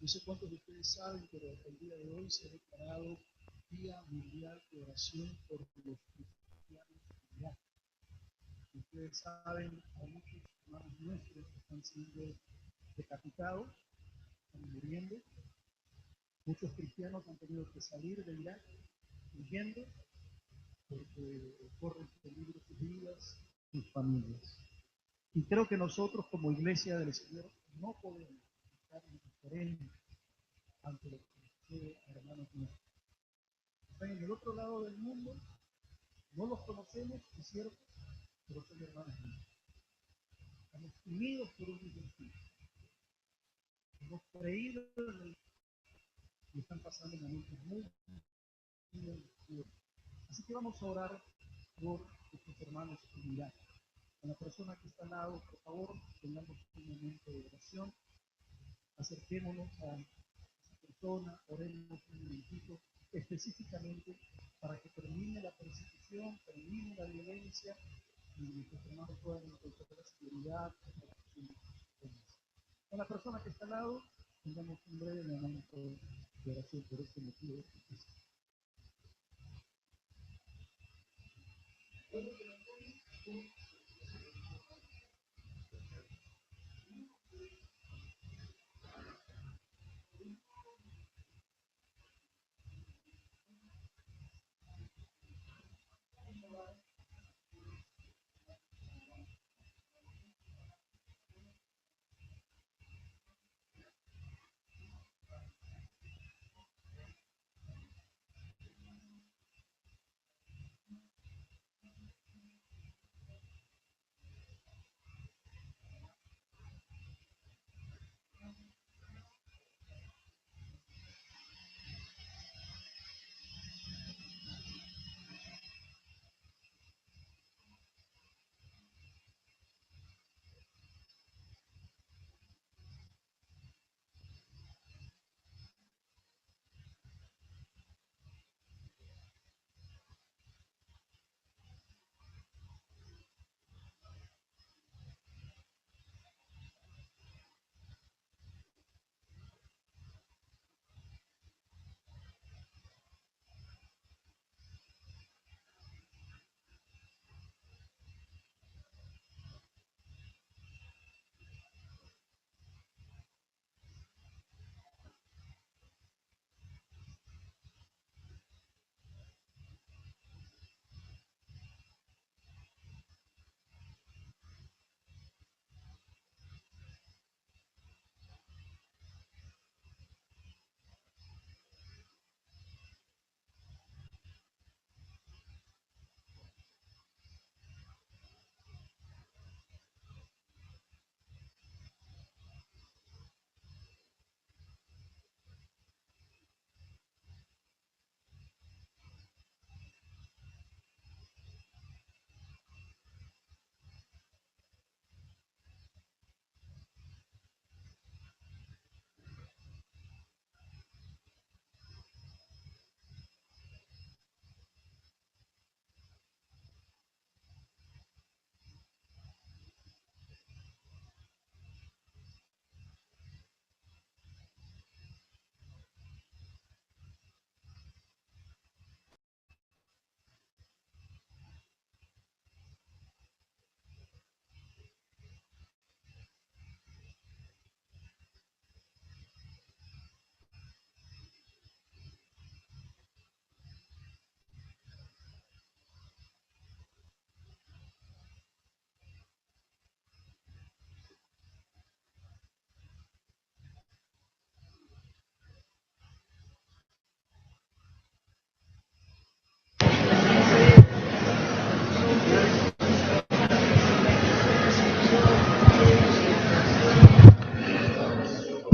No sé cuántos de ustedes saben, pero el día de hoy se ha declarado Día Mundial de Oración por los cristianos en Irak. Ustedes saben, hay muchos hermanos nuestros que están siendo decapitados, están muriendo. Muchos cristianos han tenido que salir de Irak huyendo porque corren peligro sus vidas, sus familias. Y creo que nosotros como Iglesia del Señor no podemos estar indiferentes ante lo que sucede a hermanos nuestros. Están en el otro lado del mundo, no los conocemos, es cierto, pero son hermanos nuestros. Estamos unidos por un mismo espíritu. Hemos creído en el y están pasando momentos muy duros. Así que vamos a orar por nuestros hermanos en Irak. A la persona que está al lado, por favor, tengamos un momento de oración. Acerquémonos a esa persona, oremos un momentito, específicamente para que termine la persecución, termine la violencia y nuestros hermanos puedan encontrar seguridad. A la persona que está al lado, tengamos un breve momento de oración por este motivo.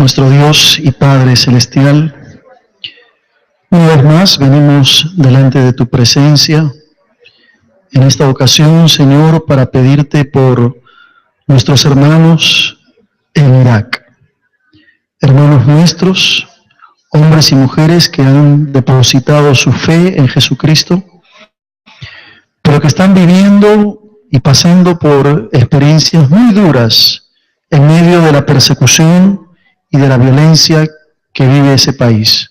nuestro Dios y Padre Celestial, una vez más venimos delante de tu presencia, en esta ocasión, Señor, para pedirte por nuestros hermanos en Irak, hermanos nuestros, hombres y mujeres que han depositado su fe en Jesucristo, pero que están viviendo y pasando por experiencias muy duras en medio de la persecución y de la violencia que vive ese país.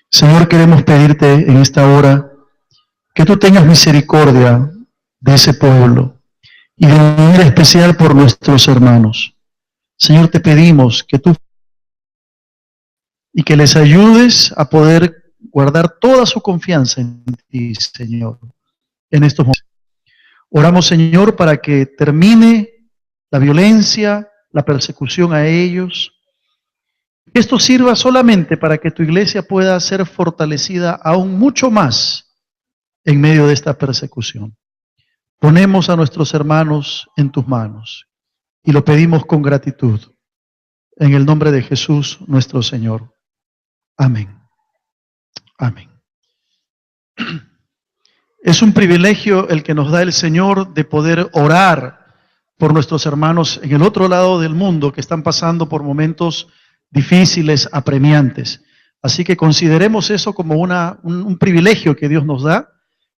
Señor, queremos pedirte en esta hora que tú tengas misericordia de ese pueblo y de manera especial por nuestros hermanos. Señor, te pedimos que tú y que les ayudes a poder guardar toda su confianza en ti, Señor, en estos momentos. Oramos, Señor, para que termine la violencia, la persecución a ellos. Que esto sirva solamente para que tu iglesia pueda ser fortalecida aún mucho más en medio de esta persecución. Ponemos a nuestros hermanos en tus manos y lo pedimos con gratitud. En el nombre de Jesús, nuestro Señor. Amén. Amén. Es un privilegio el que nos da el Señor de poder orar por nuestros hermanos en el otro lado del mundo que están pasando por momentos difíciles, apremiantes. Así que consideremos eso como un privilegio que Dios nos da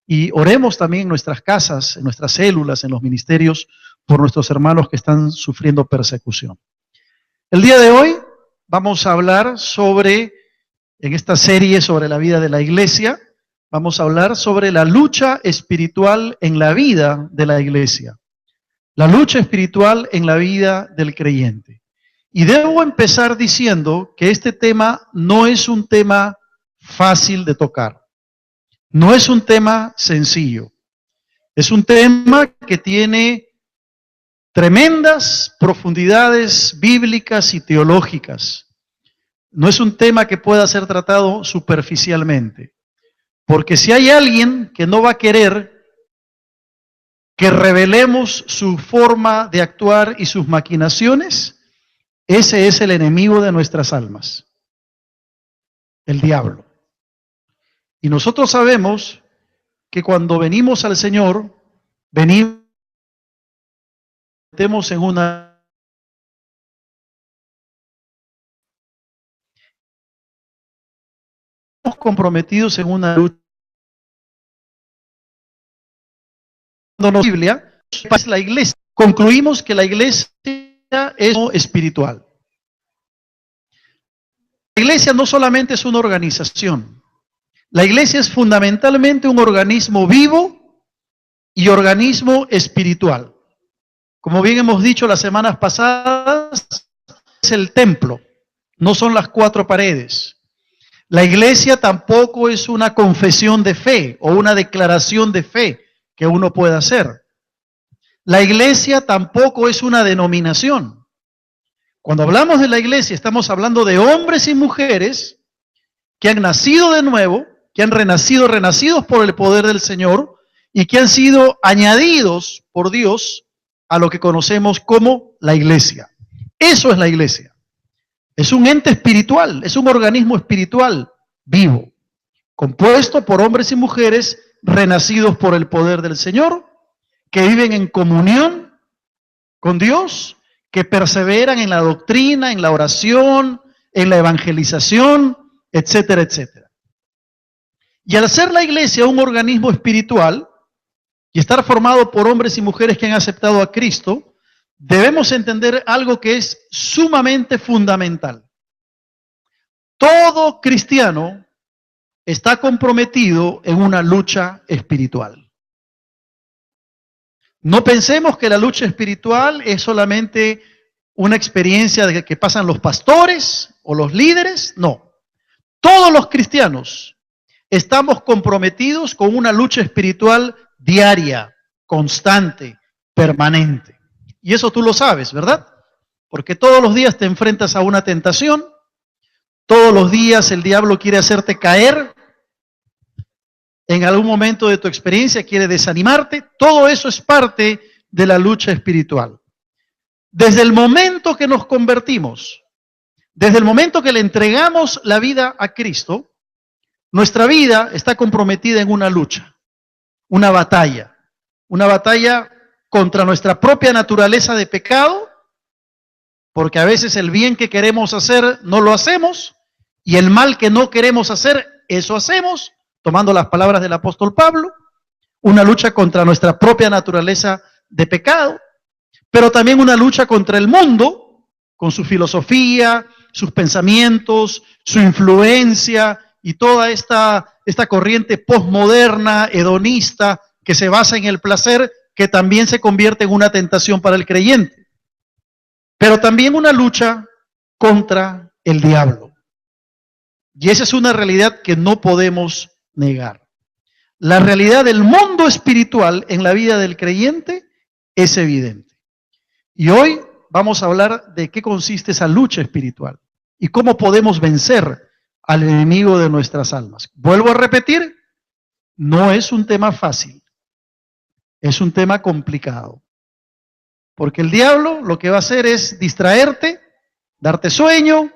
y oremos también en nuestras casas, en nuestras células, en los ministerios, por nuestros hermanos que están sufriendo persecución. El día de hoy vamos a hablar en esta serie sobre la vida de la iglesia, vamos a hablar sobre la lucha espiritual en la vida de la iglesia. La lucha espiritual en la vida del creyente. Y debo empezar diciendo que este tema no es un tema fácil de tocar. No es un tema sencillo. Es un tema que tiene tremendas profundidades bíblicas y teológicas. No es un tema que pueda ser tratado superficialmente. Porque si hay alguien que no va a querer que revelemos su forma de actuar y sus maquinaciones, ese es el enemigo de nuestras almas, el diablo. Y nosotros sabemos que cuando venimos al Señor, venimos en una comprometidos en una lucha. Cuando nos Biblia es la iglesia, concluimos que la iglesia es espiritual. La iglesia no solamente es una organización, la iglesia es fundamentalmente un organismo vivo y organismo espiritual. Como bien hemos dicho las semanas pasadas, es el templo, no son las cuatro paredes. La iglesia tampoco es una confesión de fe o una declaración de fe que uno pueda hacer. La iglesia tampoco es una denominación. Cuando hablamos de la iglesia, estamos hablando de hombres y mujeres que han nacido de nuevo, que han renacidos por el poder del Señor y que han sido añadidos por Dios a lo que conocemos como la iglesia. Eso es la iglesia. Es un ente espiritual, es un organismo espiritual vivo, compuesto por hombres y mujeres renacidos por el poder del Señor, que viven en comunión con Dios, que perseveran en la doctrina, en la oración, en la evangelización, etcétera, etcétera. Y al ser la iglesia un organismo espiritual y estar formado por hombres y mujeres que han aceptado a Cristo, debemos entender algo que es sumamente fundamental. Todo cristiano está comprometido en una lucha espiritual. No pensemos que la lucha espiritual es solamente una experiencia de que pasan los pastores o los líderes. No. Todos los cristianos estamos comprometidos con una lucha espiritual diaria, constante, permanente. Y eso tú lo sabes, ¿verdad? Porque todos los días te enfrentas a una tentación, todos los días el diablo quiere hacerte caer, en algún momento de tu experiencia quiere desanimarte. Todo eso es parte de la lucha espiritual. Desde el momento que nos convertimos Desde el momento que le entregamos la vida a Cristo, nuestra vida está comprometida en una lucha, una batalla contra nuestra propia naturaleza de pecado, porque a veces el bien que queremos hacer no lo hacemos, y el mal que no queremos hacer, eso hacemos, tomando las palabras del apóstol Pablo, una lucha contra nuestra propia naturaleza de pecado, pero también una lucha contra el mundo, con su filosofía, sus pensamientos, su influencia y toda esta corriente posmoderna, hedonista, que se basa en el placer, que también se convierte en una tentación para el creyente. Pero también una lucha contra el diablo. Y esa es una realidad que no podemos negar. La realidad del mundo espiritual en la vida del creyente es evidente. Y hoy vamos a hablar de qué consiste esa lucha espiritual y cómo podemos vencer al enemigo de nuestras almas. Vuelvo a repetir, no es un tema fácil, es un tema complicado. Porque el diablo lo que va a hacer es distraerte, darte sueño,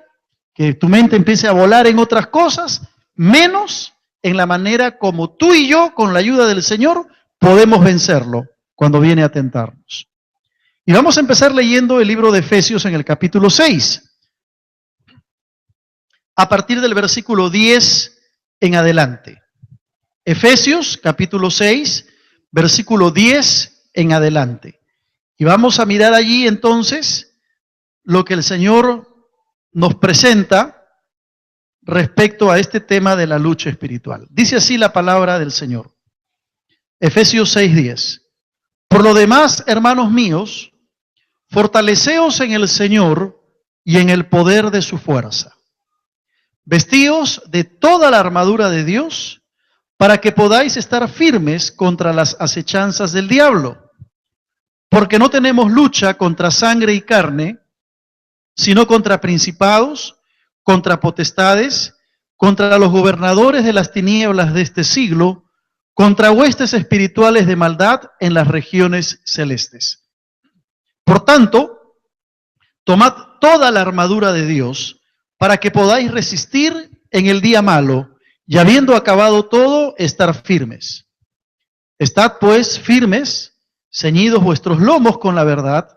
que tu mente empiece a volar en otras cosas, menos en la manera como tú y yo, con la ayuda del Señor, podemos vencerlo cuando viene a tentarnos. Y vamos a empezar leyendo el libro de Efesios en el capítulo 6, a partir del versículo 10 en adelante. Efesios capítulo 6, versículo 10 en adelante. Y vamos a mirar allí entonces lo que el Señor nos presenta respecto a este tema de la lucha espiritual. Dice así la palabra del Señor. Efesios 6:10. Por lo demás, hermanos míos, fortaleceos en el Señor y en el poder de su fuerza. Vestíos de toda la armadura de Dios para que podáis estar firmes contra las acechanzas del diablo. Porque no tenemos lucha contra sangre y carne, sino contra principados, contra potestades, contra los gobernadores de las tinieblas de este siglo, contra huestes espirituales de maldad en las regiones celestes. Por tanto, tomad toda la armadura de Dios para que podáis resistir en el día malo y habiendo acabado todo, estar firmes. Estad pues firmes, ceñidos vuestros lomos con la verdad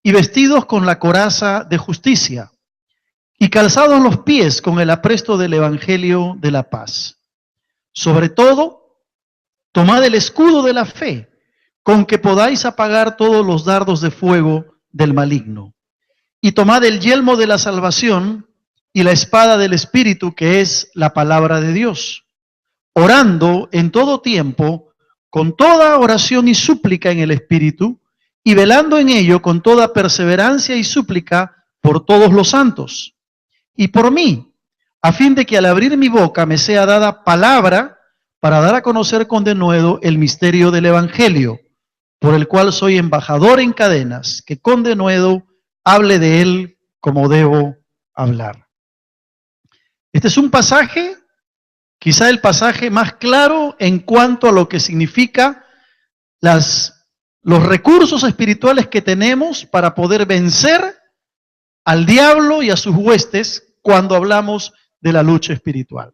y vestidos con la coraza de justicia y calzados los pies con el apresto del evangelio de la paz. Sobre todo, tomad el escudo de la fe, con que podáis apagar todos los dardos de fuego del maligno. Y tomad el yelmo de la salvación y la espada del Espíritu, que es la palabra de Dios, orando en todo tiempo, con toda oración y súplica en el Espíritu, y velando en ello con toda perseverancia y súplica por todos los santos, y por mí, a fin de que al abrir mi boca me sea dada palabra para dar a conocer con denuedo el misterio del Evangelio, por el cual soy embajador en cadenas, que con denuedo hable de él como debo hablar. Este es un pasaje, quizá el pasaje más claro en cuanto a lo que significa los recursos espirituales que tenemos para poder vencer al diablo y a sus huestes cuando hablamos de la lucha espiritual.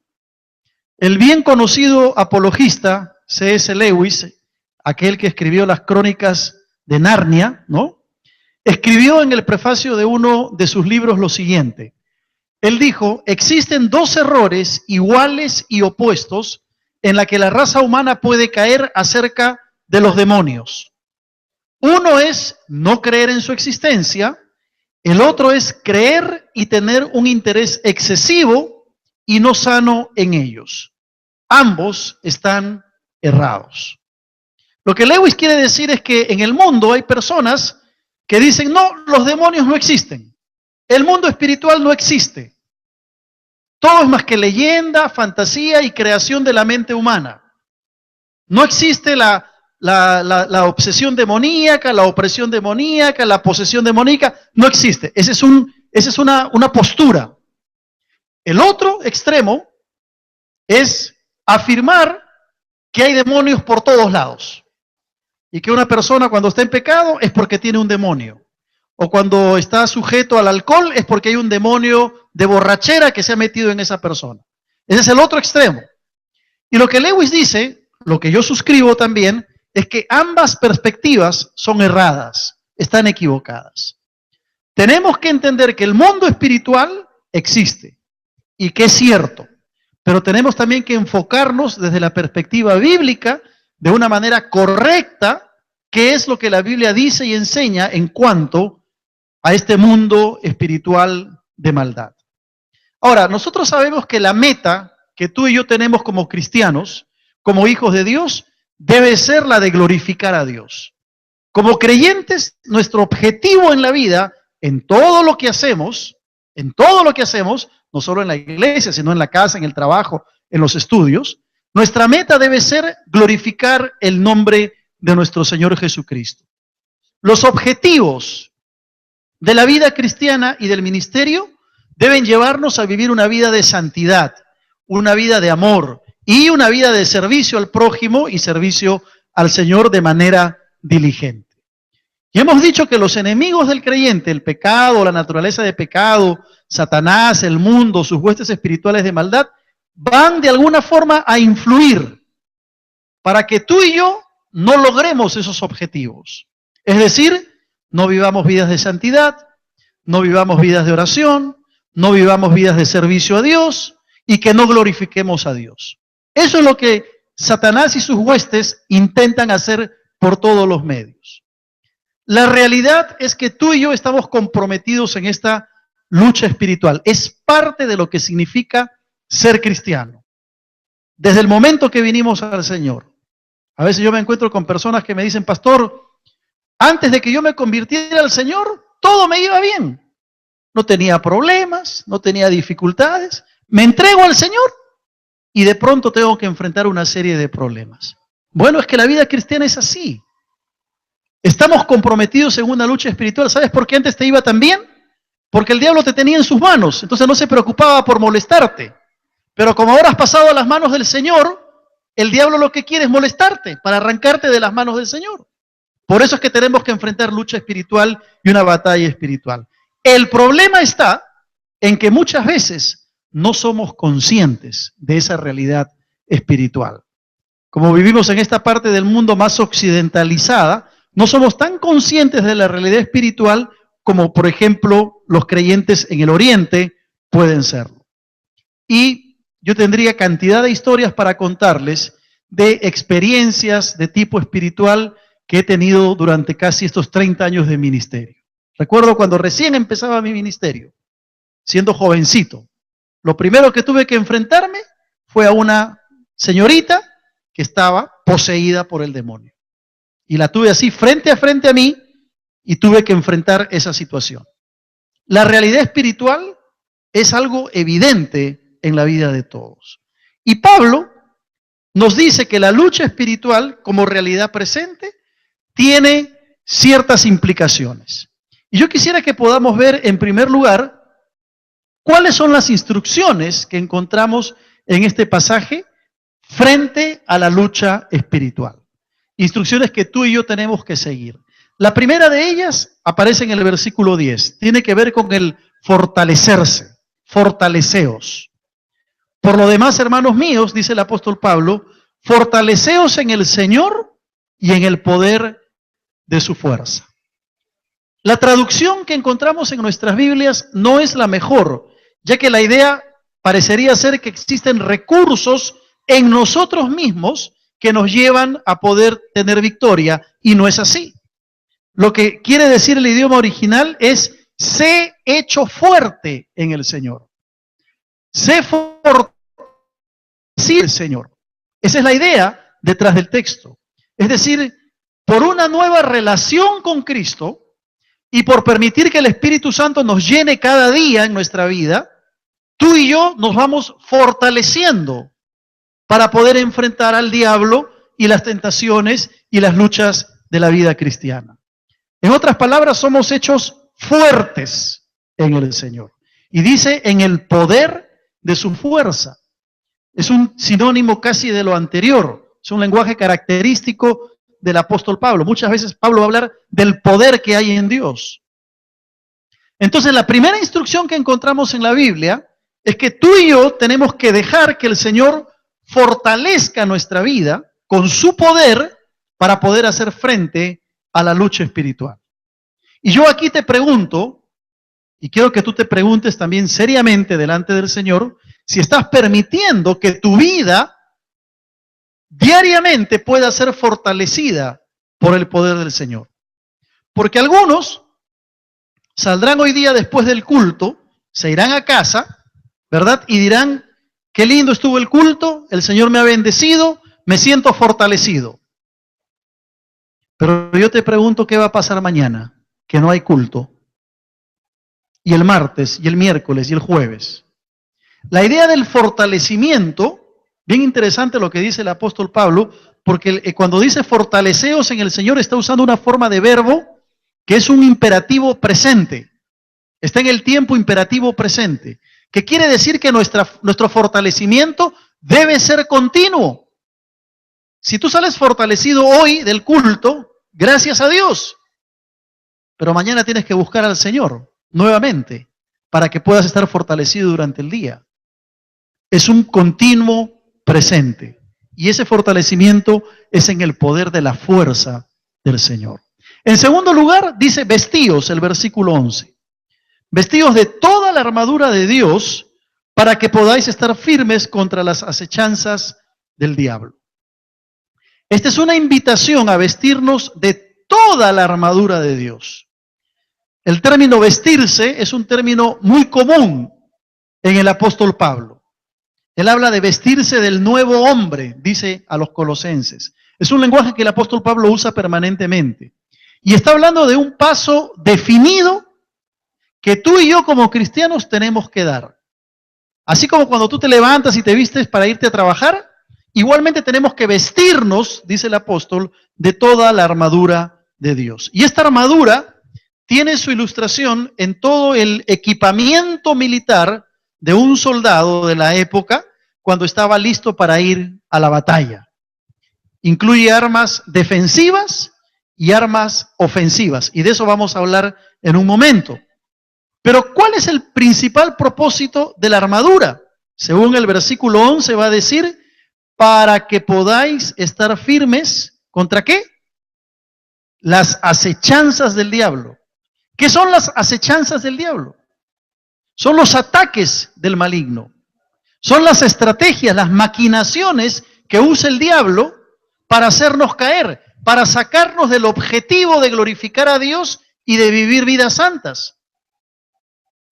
El bien conocido apologista C.S. Lewis, aquel que escribió las crónicas de Narnia, ¿no?, escribió en el prefacio de uno de sus libros lo siguiente. Él dijo, existen dos errores iguales y opuestos en la que la raza humana puede caer acerca de los demonios. Uno es no creer en su existencia, el otro es creer y tener un interés excesivo y no sano en ellos. Ambos están errados. Lo que Lewis quiere decir es que en el mundo hay personas que dicen, no, los demonios no existen. El mundo espiritual no existe. Todo es más que leyenda, fantasía y creación de la mente humana. No existe la obsesión demoníaca, la opresión demoníaca, la posesión demoníaca. No existe. Esa es una postura. El otro extremo es afirmar que hay demonios por todos lados. Y que una persona cuando está en pecado es porque tiene un demonio. O cuando está sujeto al alcohol es porque hay un demonio de borrachera que se ha metido en esa persona. Ese es el otro extremo. Y lo que Lewis dice, lo que yo suscribo también, es que ambas perspectivas son erradas, están equivocadas. Tenemos que entender que el mundo espiritual existe y que es cierto, pero tenemos también que enfocarnos desde la perspectiva bíblica de una manera correcta, qué es lo que la Biblia dice y enseña en cuanto a este mundo espiritual de maldad. Ahora, nosotros sabemos que la meta que tú y yo tenemos como cristianos, como hijos de Dios, debe ser la de glorificar a Dios. Como creyentes, nuestro objetivo en la vida, en todo lo que hacemos, no solo en la iglesia, sino en la casa, en el trabajo, en los estudios, nuestra meta debe ser glorificar el nombre de nuestro Señor Jesucristo. Los objetivos de la vida cristiana y del ministerio deben llevarnos a vivir una vida de santidad, una vida de amor y una vida de servicio al prójimo y servicio al Señor de manera diligente. Y hemos dicho que los enemigos del creyente, el pecado, la naturaleza de pecado, Satanás, el mundo, sus huestes espirituales de maldad, van de alguna forma a influir para que tú y yo no logremos esos objetivos. Es decir, no vivamos vidas de santidad, no vivamos vidas de oración, no vivamos vidas de servicio a Dios y que no glorifiquemos a Dios. Eso es lo que Satanás y sus huestes intentan hacer por todos los medios. La realidad es que tú y yo estamos comprometidos en esta lucha espiritual. Es parte de lo que significa ser cristiano. Desde el momento que vinimos al Señor. A veces yo me encuentro con personas que me dicen, pastor, antes de que yo me convirtiera al Señor, todo me iba bien. No tenía problemas, no tenía dificultades. Me entrego al Señor y de pronto tengo que enfrentar una serie de problemas. Bueno, es que la vida cristiana es así. Estamos comprometidos en una lucha espiritual. ¿Sabes por qué antes te iba tan bien? Porque el diablo te tenía en sus manos, entonces no se preocupaba por molestarte. Pero como ahora has pasado a las manos del Señor, el diablo lo que quiere es molestarte para arrancarte de las manos del Señor. Por eso es que tenemos que enfrentar lucha espiritual y una batalla espiritual. El problema está en que muchas veces no somos conscientes de esa realidad espiritual. Como vivimos en esta parte del mundo más occidentalizada, no somos tan conscientes de la realidad espiritual como, por ejemplo, los creyentes en el Oriente pueden serlo. Y yo tendría cantidad de historias para contarles de experiencias de tipo espiritual que he tenido durante casi estos 30 años de ministerio. Recuerdo cuando recién empezaba mi ministerio, siendo jovencito, lo primero que tuve que enfrentarme fue a una señorita que estaba poseída por el demonio. Y la tuve así frente a mí y tuve que enfrentar esa situación. La realidad espiritual es algo evidente en la vida de todos. Y Pablo nos dice que la lucha espiritual como realidad presente tiene ciertas implicaciones. Y yo quisiera que podamos ver en primer lugar cuáles son las instrucciones que encontramos en este pasaje frente a la lucha espiritual. Instrucciones que tú y yo tenemos que seguir. La primera de ellas aparece en el versículo 10. Tiene que ver con el fortalecerse. Fortaleceos. Por lo demás, hermanos míos, dice el apóstol Pablo, fortaleceos en el Señor y en el poder de su fuerza. La traducción que encontramos en nuestras Biblias no es la mejor, ya que la idea parecería ser que existen recursos en nosotros mismos que nos llevan a poder tener victoria, y no es así. Lo que quiere decir el idioma original es, sé hecho fuerte en el Señor. Sé fortalecido en el Señor. Esa es la idea detrás del texto. Es decir, por una nueva relación con Cristo y por permitir que el Espíritu Santo nos llene cada día en nuestra vida, tú y yo nos vamos fortaleciendo para poder enfrentar al diablo y las tentaciones y las luchas de la vida cristiana. En otras palabras, somos hechos fuertes en el Señor. Y dice, en el poder de su fuerza. Es un sinónimo casi de lo anterior. Es un lenguaje característico del apóstol Pablo. Muchas veces Pablo va a hablar del poder que hay en Dios. Entonces, la primera instrucción que encontramos en la Biblia es que tú y yo tenemos que dejar que el Señor fortalezca nuestra vida con su poder para poder hacer frente a la lucha espiritual. Y yo aquí te pregunto, y quiero que tú te preguntes también seriamente delante del Señor, si estás permitiendo que tu vida diariamente pueda ser fortalecida por el poder del Señor. Porque algunos saldrán hoy día después del culto, se irán a casa, ¿verdad? Y dirán, qué lindo estuvo el culto, el Señor me ha bendecido, me siento fortalecido. Pero yo te pregunto, ¿qué va a pasar mañana? Que no hay culto. Y el martes, y el miércoles, y el jueves. La idea del fortalecimiento, bien interesante lo que dice el apóstol Pablo, porque cuando dice fortaleceos en el Señor está usando una forma de verbo que es un imperativo presente. Está en el tiempo imperativo presente, que quiere decir que nuestro fortalecimiento debe ser continuo. Si tú sales fortalecido hoy del culto, gracias a Dios. Pero mañana tienes que buscar al Señor nuevamente para que puedas estar fortalecido durante el día. Es un continuo presente. Y ese fortalecimiento es en el poder de la fuerza del Señor. En segundo lugar, dice vestíos, el versículo 11. Vestíos de toda la armadura de Dios para que podáis estar firmes contra las acechanzas del diablo. Esta es una invitación a vestirnos de toda la armadura de Dios. El término vestirse es un término muy común en el apóstol Pablo. Él habla de vestirse del nuevo hombre, dice a los colosenses. Es un lenguaje que el apóstol Pablo usa permanentemente. Y está hablando de un paso definido que tú y yo como cristianos tenemos que dar. Así como cuando tú te levantas y te vistes para irte a trabajar, igualmente tenemos que vestirnos, dice el apóstol, de toda la armadura de Dios. Y esta armadura tiene su ilustración en todo el equipamiento militar de un soldado de la época cuando estaba listo para ir a la batalla. Incluye armas defensivas y armas ofensivas, y de eso vamos a hablar en un momento. Pero ¿cuál es el principal propósito de la armadura? Según el versículo 11 va a decir, para que podáis estar firmes, ¿contra qué? Las acechanzas del diablo. ¿Qué son las acechanzas del diablo? Son los ataques del maligno. Son las estrategias, las maquinaciones que usa el diablo para hacernos caer, para sacarnos del objetivo de glorificar a Dios y de vivir vidas santas.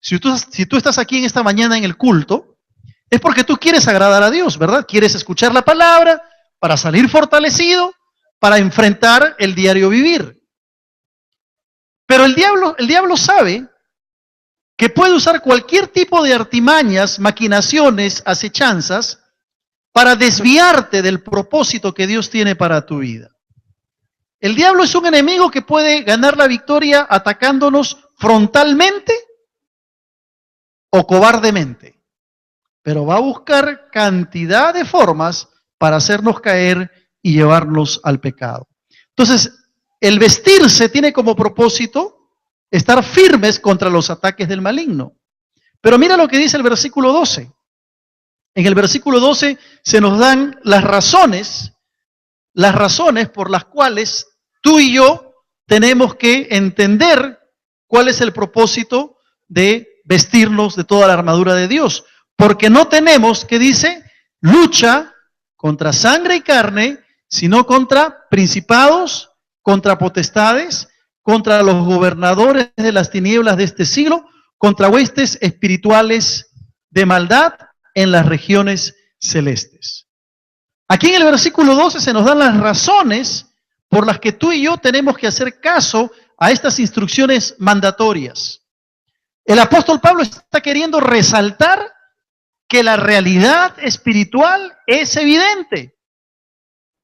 Si tú estás aquí en esta mañana en el culto, es porque tú quieres agradar a Dios, ¿verdad? Quieres escuchar la palabra para salir fortalecido, para enfrentar el diario vivir. Pero el diablo sabe que puede usar cualquier tipo de artimañas, maquinaciones, acechanzas, para desviarte del propósito que Dios tiene para tu vida. El diablo es un enemigo que puede ganar la victoria atacándonos frontalmente o cobardemente, pero va a buscar cantidad de formas para hacernos caer y llevarnos al pecado. Entonces, el vestirse tiene como propósito estar firmes contra los ataques del maligno. Pero mira lo que dice el versículo 12. En el versículo 12 se nos dan las razones por las cuales tú y yo tenemos que entender cuál es el propósito de vestirnos de toda la armadura de Dios. Porque no tenemos, que dice, lucha contra sangre y carne, sino contra principados, contra potestades, contra los gobernadores de las tinieblas de este siglo, contra huestes espirituales de maldad en las regiones celestes. Aquí en el versículo 12 se nos dan las razones por las que tú y yo tenemos que hacer caso a estas instrucciones mandatorias. El apóstol Pablo está queriendo resaltar que la realidad espiritual es evidente.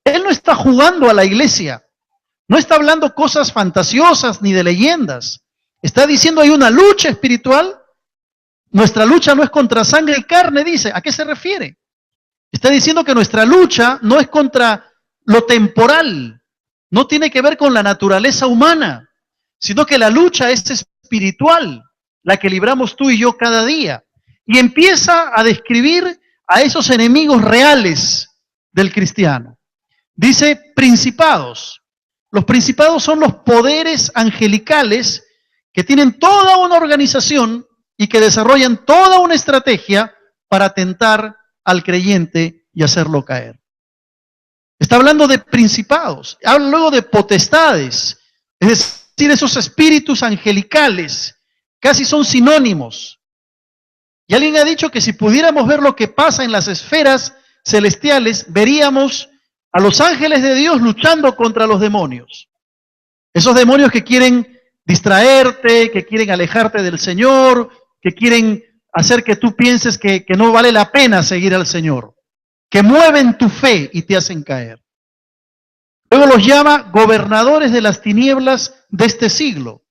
Él no está jugando a la iglesia. No está hablando cosas fantasiosas ni de leyendas. Está diciendo hay una lucha espiritual. Nuestra lucha no es contra sangre y carne, dice. ¿A qué se refiere? Está diciendo que nuestra lucha no es contra lo temporal. No tiene que ver con la naturaleza humana, sino que la lucha es espiritual. la que libramos tú y yo cada día. Y empieza a describir a esos enemigos reales del cristiano. Dice principados. Los principados son los poderes angelicales que tienen toda una organización y que desarrollan toda una estrategia para tentar al creyente y hacerlo caer. Está hablando de principados, habla luego de potestades, es decir, esos espíritus angelicales, casi son sinónimos. Y alguien ha dicho que si pudiéramos ver lo que pasa en las esferas celestiales, veríamos a los ángeles de Dios luchando contra los demonios. Esos demonios que quieren distraerte, que quieren alejarte del Señor, que quieren hacer que tú pienses que no vale la pena seguir al Señor, que mueven tu fe y te hacen caer. Luego los llama gobernadores de las tinieblas de este siglo.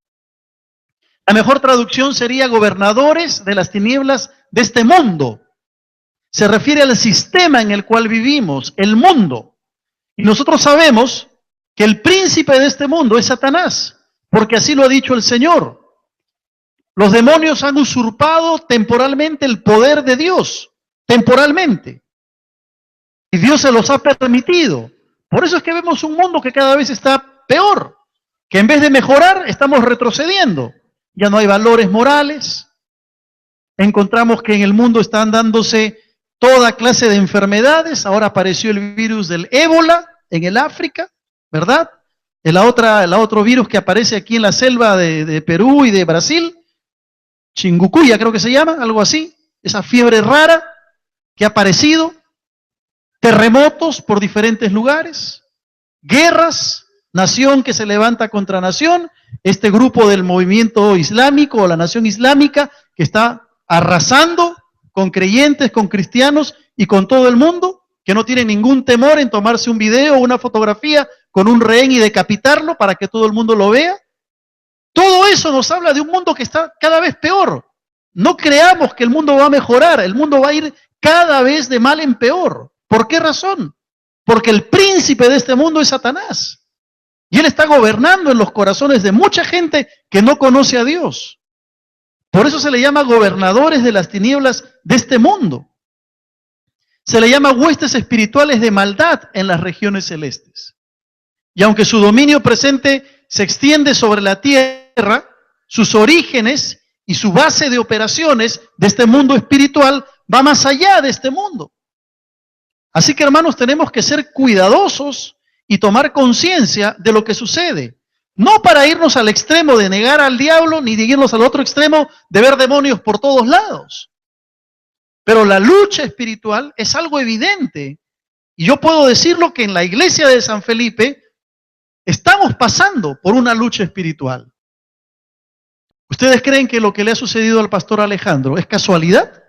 La mejor traducción sería gobernadores de las tinieblas de este mundo. Se refiere al sistema en el cual vivimos, el mundo. Y nosotros sabemos que el príncipe de este mundo es Satanás, porque así lo ha dicho el Señor. Los demonios han usurpado temporalmente el poder de Dios, temporalmente. Y Dios se los ha permitido. Por eso es que vemos un mundo que cada vez está peor, que en vez de mejorar, estamos retrocediendo. Ya no hay valores morales. Encontramos que en el mundo están dándose toda clase de enfermedades. Ahora apareció el virus del ébola en el África, ¿verdad? El otro virus que aparece aquí en la selva de Perú y de Brasil, Chingucuya creo que se llama, algo así. Esa fiebre rara que ha aparecido. Terremotos por diferentes lugares, guerras, nación que se levanta contra nación, este grupo del movimiento islámico o la nación islámica que está arrasando con creyentes, con cristianos y con todo el mundo, que no tiene ningún temor en tomarse un video o una fotografía con un rehén y decapitarlo para que todo el mundo lo vea. Todo eso nos habla de un mundo que está cada vez peor. No creamos que el mundo va a mejorar, el mundo va a ir cada vez de mal en peor. ¿Por qué razón? Porque el príncipe de este mundo es Satanás. Y él está gobernando en los corazones de mucha gente que no conoce a Dios. Por eso se le llama gobernadores de las tinieblas de este mundo. Se le llama huestes espirituales de maldad en las regiones celestes. Y aunque su dominio presente se extiende sobre la tierra, sus orígenes y su base de operaciones de este mundo espiritual va más allá de este mundo. Así que, hermanos, tenemos que ser cuidadosos y tomar conciencia de lo que sucede. No para irnos al extremo de negar al diablo, ni de irnos al otro extremo de ver demonios por todos lados. Pero la lucha espiritual es algo evidente. Y yo puedo decirlo que en la iglesia de San Felipe estamos pasando por una lucha espiritual. ¿Ustedes creen que lo que le ha sucedido al pastor Alejandro es casualidad?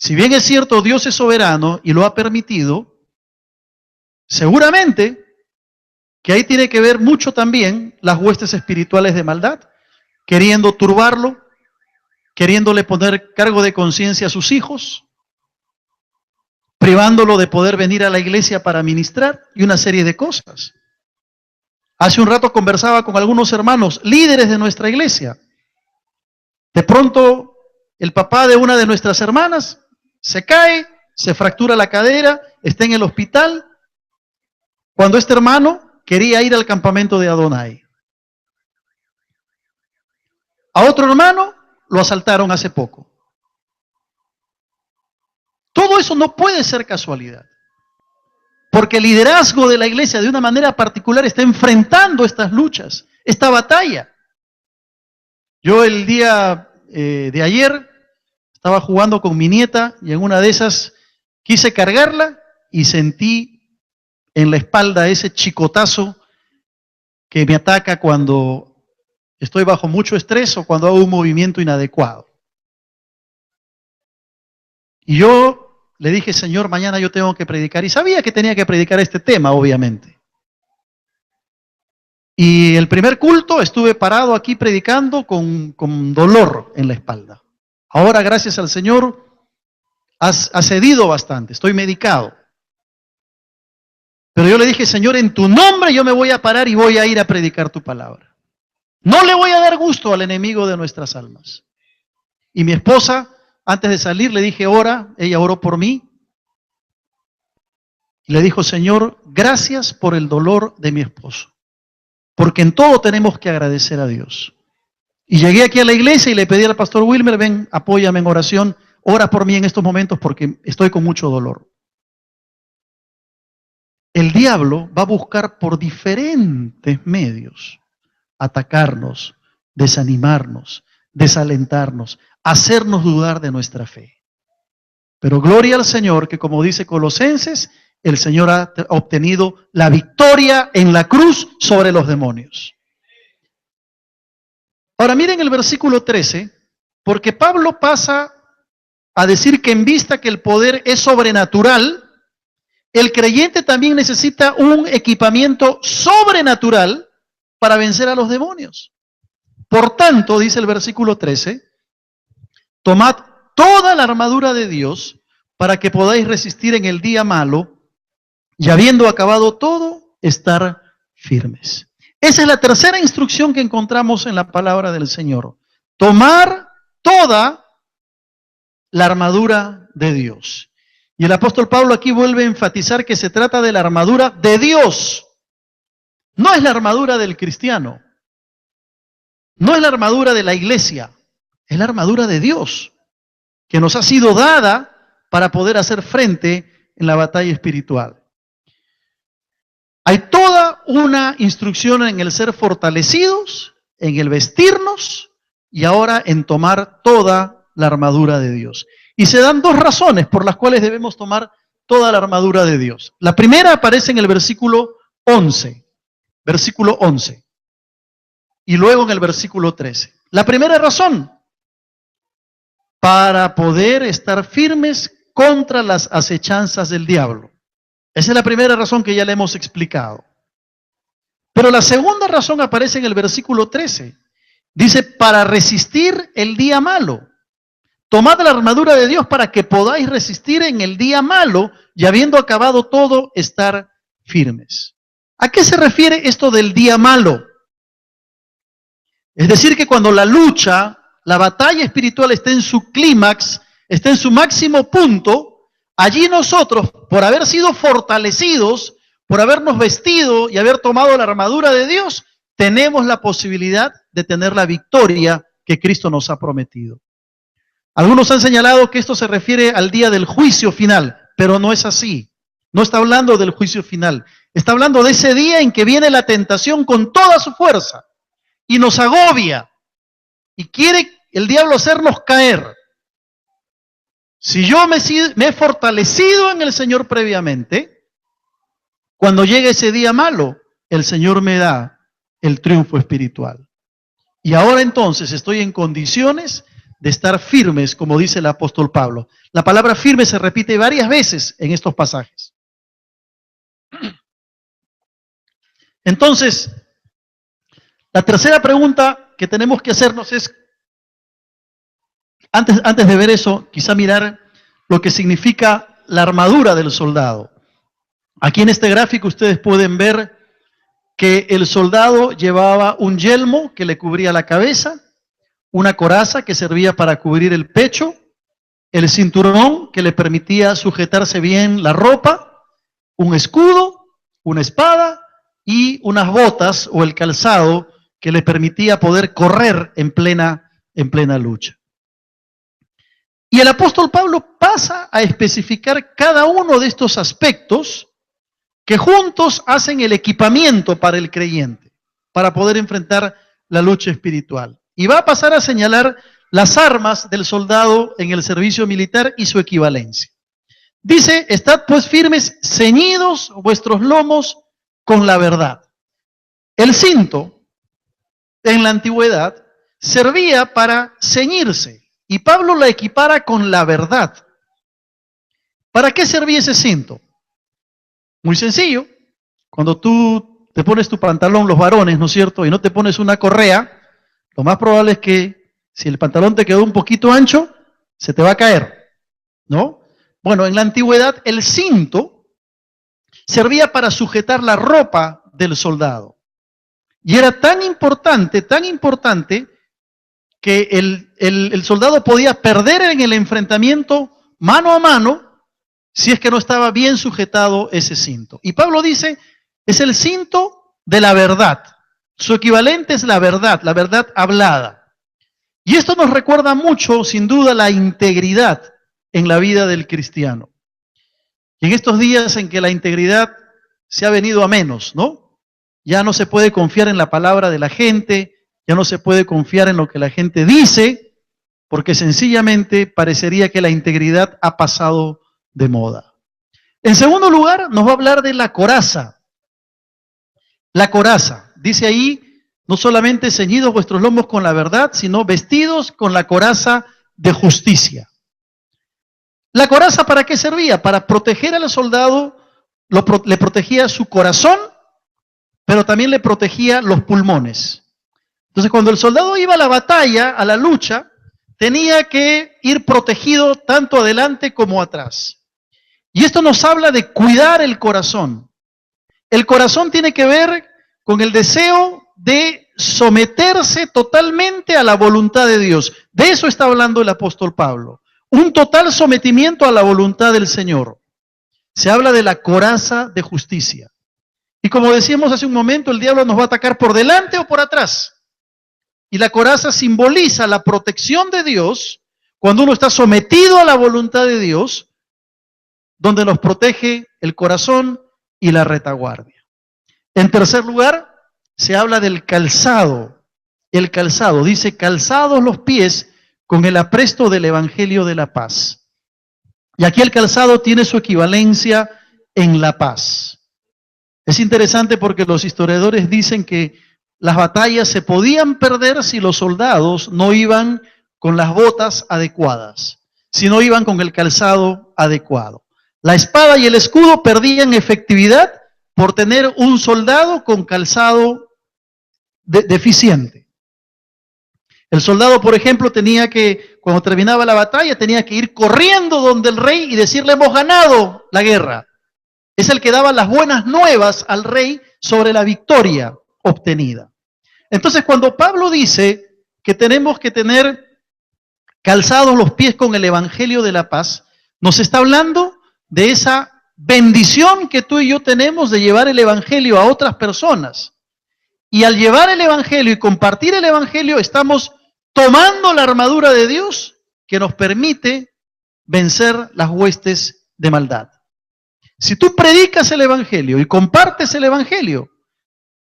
Si bien es cierto, Dios es soberano y lo ha permitido, seguramente que ahí tiene que ver mucho también las huestes espirituales de maldad, queriendo turbarlo, queriéndole poner cargo de conciencia a sus hijos, privándolo de poder venir a la iglesia para ministrar y una serie de cosas. Hace un rato conversaba con algunos hermanos, líderes de nuestra iglesia. De pronto, el papá de una de nuestras hermanas se cae, se fractura la cadera, está en el hospital, cuando este hermano quería ir al campamento de Adonai. A otro hermano lo asaltaron hace poco. Todo eso no puede ser casualidad, porque el liderazgo de la iglesia de una manera particular está enfrentando estas luchas, esta batalla. Yo el día de ayer estaba jugando con mi nieta y en una de esas quise cargarla y sentí en la espalda ese chicotazo que me ataca cuando estoy bajo mucho estrés o cuando hago un movimiento inadecuado. Y yo le dije, Señor, mañana yo tengo que predicar. Y sabía que tenía que predicar este tema, obviamente. Y el primer culto estuve parado aquí predicando con dolor en la espalda. Ahora, gracias al Señor, ha cedido bastante, estoy medicado. Pero yo le dije, Señor, en tu nombre yo me voy a parar y voy a ir a predicar tu palabra. No le voy a dar gusto al enemigo de nuestras almas. Y mi esposa, antes de salir, le dije, ora, ella oró por mí. Y le dijo, Señor, gracias por el dolor de mi esposo. Porque en todo tenemos que agradecer a Dios. Y llegué aquí a la iglesia y le pedí al pastor Wilmer, ven, apóyame en oración, ora por mí en estos momentos porque estoy con mucho dolor. El diablo va a buscar por diferentes medios atacarnos, desanimarnos, desalentarnos, hacernos dudar de nuestra fe. Pero gloria al Señor que, como dice Colosenses, el Señor ha obtenido la victoria en la cruz sobre los demonios. Ahora miren el versículo 13, porque Pablo pasa a decir que en vista que el poder es sobrenatural, el creyente también necesita un equipamiento sobrenatural para vencer a los demonios. Por tanto, dice el versículo 13, tomad toda la armadura de Dios para que podáis resistir en el día malo y habiendo acabado todo, estar firmes. Esa es la tercera instrucción que encontramos en la palabra del Señor. Tomar toda la armadura de Dios. Y el apóstol Pablo aquí vuelve a enfatizar que se trata de la armadura de Dios. No es la armadura del cristiano. No es la armadura de la iglesia. Es la armadura de Dios, que nos ha sido dada para poder hacer frente en la batalla espiritual. Hay toda una instrucción en el ser fortalecidos, en el vestirnos y ahora en tomar toda la armadura de Dios. Y se dan dos razones por las cuales debemos tomar toda la armadura de Dios. La primera aparece en el versículo 11, y luego en el versículo 13. La primera razón, para poder estar firmes contra las acechanzas del diablo. Esa es la primera razón que ya le hemos explicado. Pero la segunda razón aparece en el versículo 13. Dice, para resistir el día malo. Tomad la armadura de Dios para que podáis resistir en el día malo y habiendo acabado todo, estar firmes. ¿A qué se refiere esto del día malo? Es decir, que cuando la lucha, la batalla espiritual está en su clímax, está en su máximo punto, allí nosotros, por haber sido fortalecidos, por habernos vestido y haber tomado la armadura de Dios, tenemos la posibilidad de tener la victoria que Cristo nos ha prometido. Algunos han señalado que esto se refiere al día del juicio final, pero no es así. No está hablando del juicio final. Está hablando de ese día en que viene la tentación con toda su fuerza y nos agobia y quiere el diablo hacernos caer. Si yo me he fortalecido en el Señor previamente, cuando llegue ese día malo, el Señor me da el triunfo espiritual. Y ahora entonces estoy en condiciones de estar firmes, como dice el apóstol Pablo. La palabra firme se repite varias veces en estos pasajes. Entonces, la tercera pregunta que tenemos que hacernos es, antes de ver eso, quizá mirar lo que significa la armadura del soldado. Aquí en este gráfico ustedes pueden ver que el soldado llevaba un yelmo que le cubría la cabeza, una coraza que servía para cubrir el pecho, el cinturón que le permitía sujetarse bien la ropa, un escudo, una espada y unas botas o el calzado que le permitía poder correr en plena lucha. Y el apóstol Pablo pasa a especificar cada uno de estos aspectos que juntos hacen el equipamiento para el creyente, para poder enfrentar la lucha espiritual. Y va a pasar a señalar las armas del soldado en el servicio militar y su equivalencia. Dice, estad pues firmes, ceñidos vuestros lomos con la verdad. El cinto, en la antigüedad, servía para ceñirse. Y Pablo la equipara con la verdad. ¿Para qué servía ese cinto? Muy sencillo. Cuando tú te pones tu pantalón, los varones, ¿no es cierto? Y no te pones una correa, lo más probable es que si el pantalón te quedó un poquito ancho, se te va a caer, ¿no? Bueno, en la antigüedad el cinto servía para sujetar la ropa del soldado. Y era tan importante, que el soldado podía perder en el enfrentamiento mano a mano si es que no estaba bien sujetado ese cinto. Y Pablo dice, es el cinto de la verdad. Su equivalente es la verdad hablada. Y esto nos recuerda mucho, sin duda, la integridad en la vida del cristiano. Y en estos días en que la integridad se ha venido a menos, ¿no? Ya no se puede confiar en la palabra de la gente, ya no se puede confiar en lo que la gente dice, porque sencillamente parecería que la integridad ha pasado de moda. En segundo lugar, nos va a hablar de la coraza. La coraza, dice ahí, no solamente ceñidos vuestros lomos con la verdad, sino vestidos con la coraza de justicia. ¿La coraza para qué servía? Para proteger al soldado, le protegía su corazón, pero también le protegía los pulmones. Entonces, cuando el soldado iba a la batalla, a la lucha, tenía que ir protegido tanto adelante como atrás. Y esto nos habla de cuidar el corazón. El corazón tiene que ver con el deseo de someterse totalmente a la voluntad de Dios. De eso está hablando el apóstol Pablo. Un total sometimiento a la voluntad del Señor. Se habla de la coraza de justicia. Y como decíamos hace un momento, el diablo nos va a atacar por delante o por atrás. Y la coraza simboliza la protección de Dios cuando uno está sometido a la voluntad de Dios, donde nos protege el corazón y la retaguardia. En tercer lugar, se habla del calzado. El calzado, dice, calzados los pies con el apresto del evangelio de la paz. Y aquí el calzado tiene su equivalencia en la paz. Es interesante porque los historiadores dicen que las batallas se podían perder si los soldados no iban con las botas adecuadas, si no iban con el calzado adecuado. La espada y el escudo perdían efectividad por tener un soldado con calzado deficiente. El soldado, por ejemplo, tenía que, cuando terminaba la batalla, tenía que ir corriendo donde el rey y decirle, hemos ganado la guerra. Es el que daba las buenas nuevas al rey sobre la victoria obtenida. Entonces, cuando Pablo dice que tenemos que tener calzados los pies con el evangelio de la paz, nos está hablando de esa bendición que tú y yo tenemos de llevar el evangelio a otras personas. Y al llevar el evangelio y compartir el evangelio, estamos tomando la armadura de Dios que nos permite vencer las huestes de maldad. Si tú predicas el evangelio y compartes el evangelio,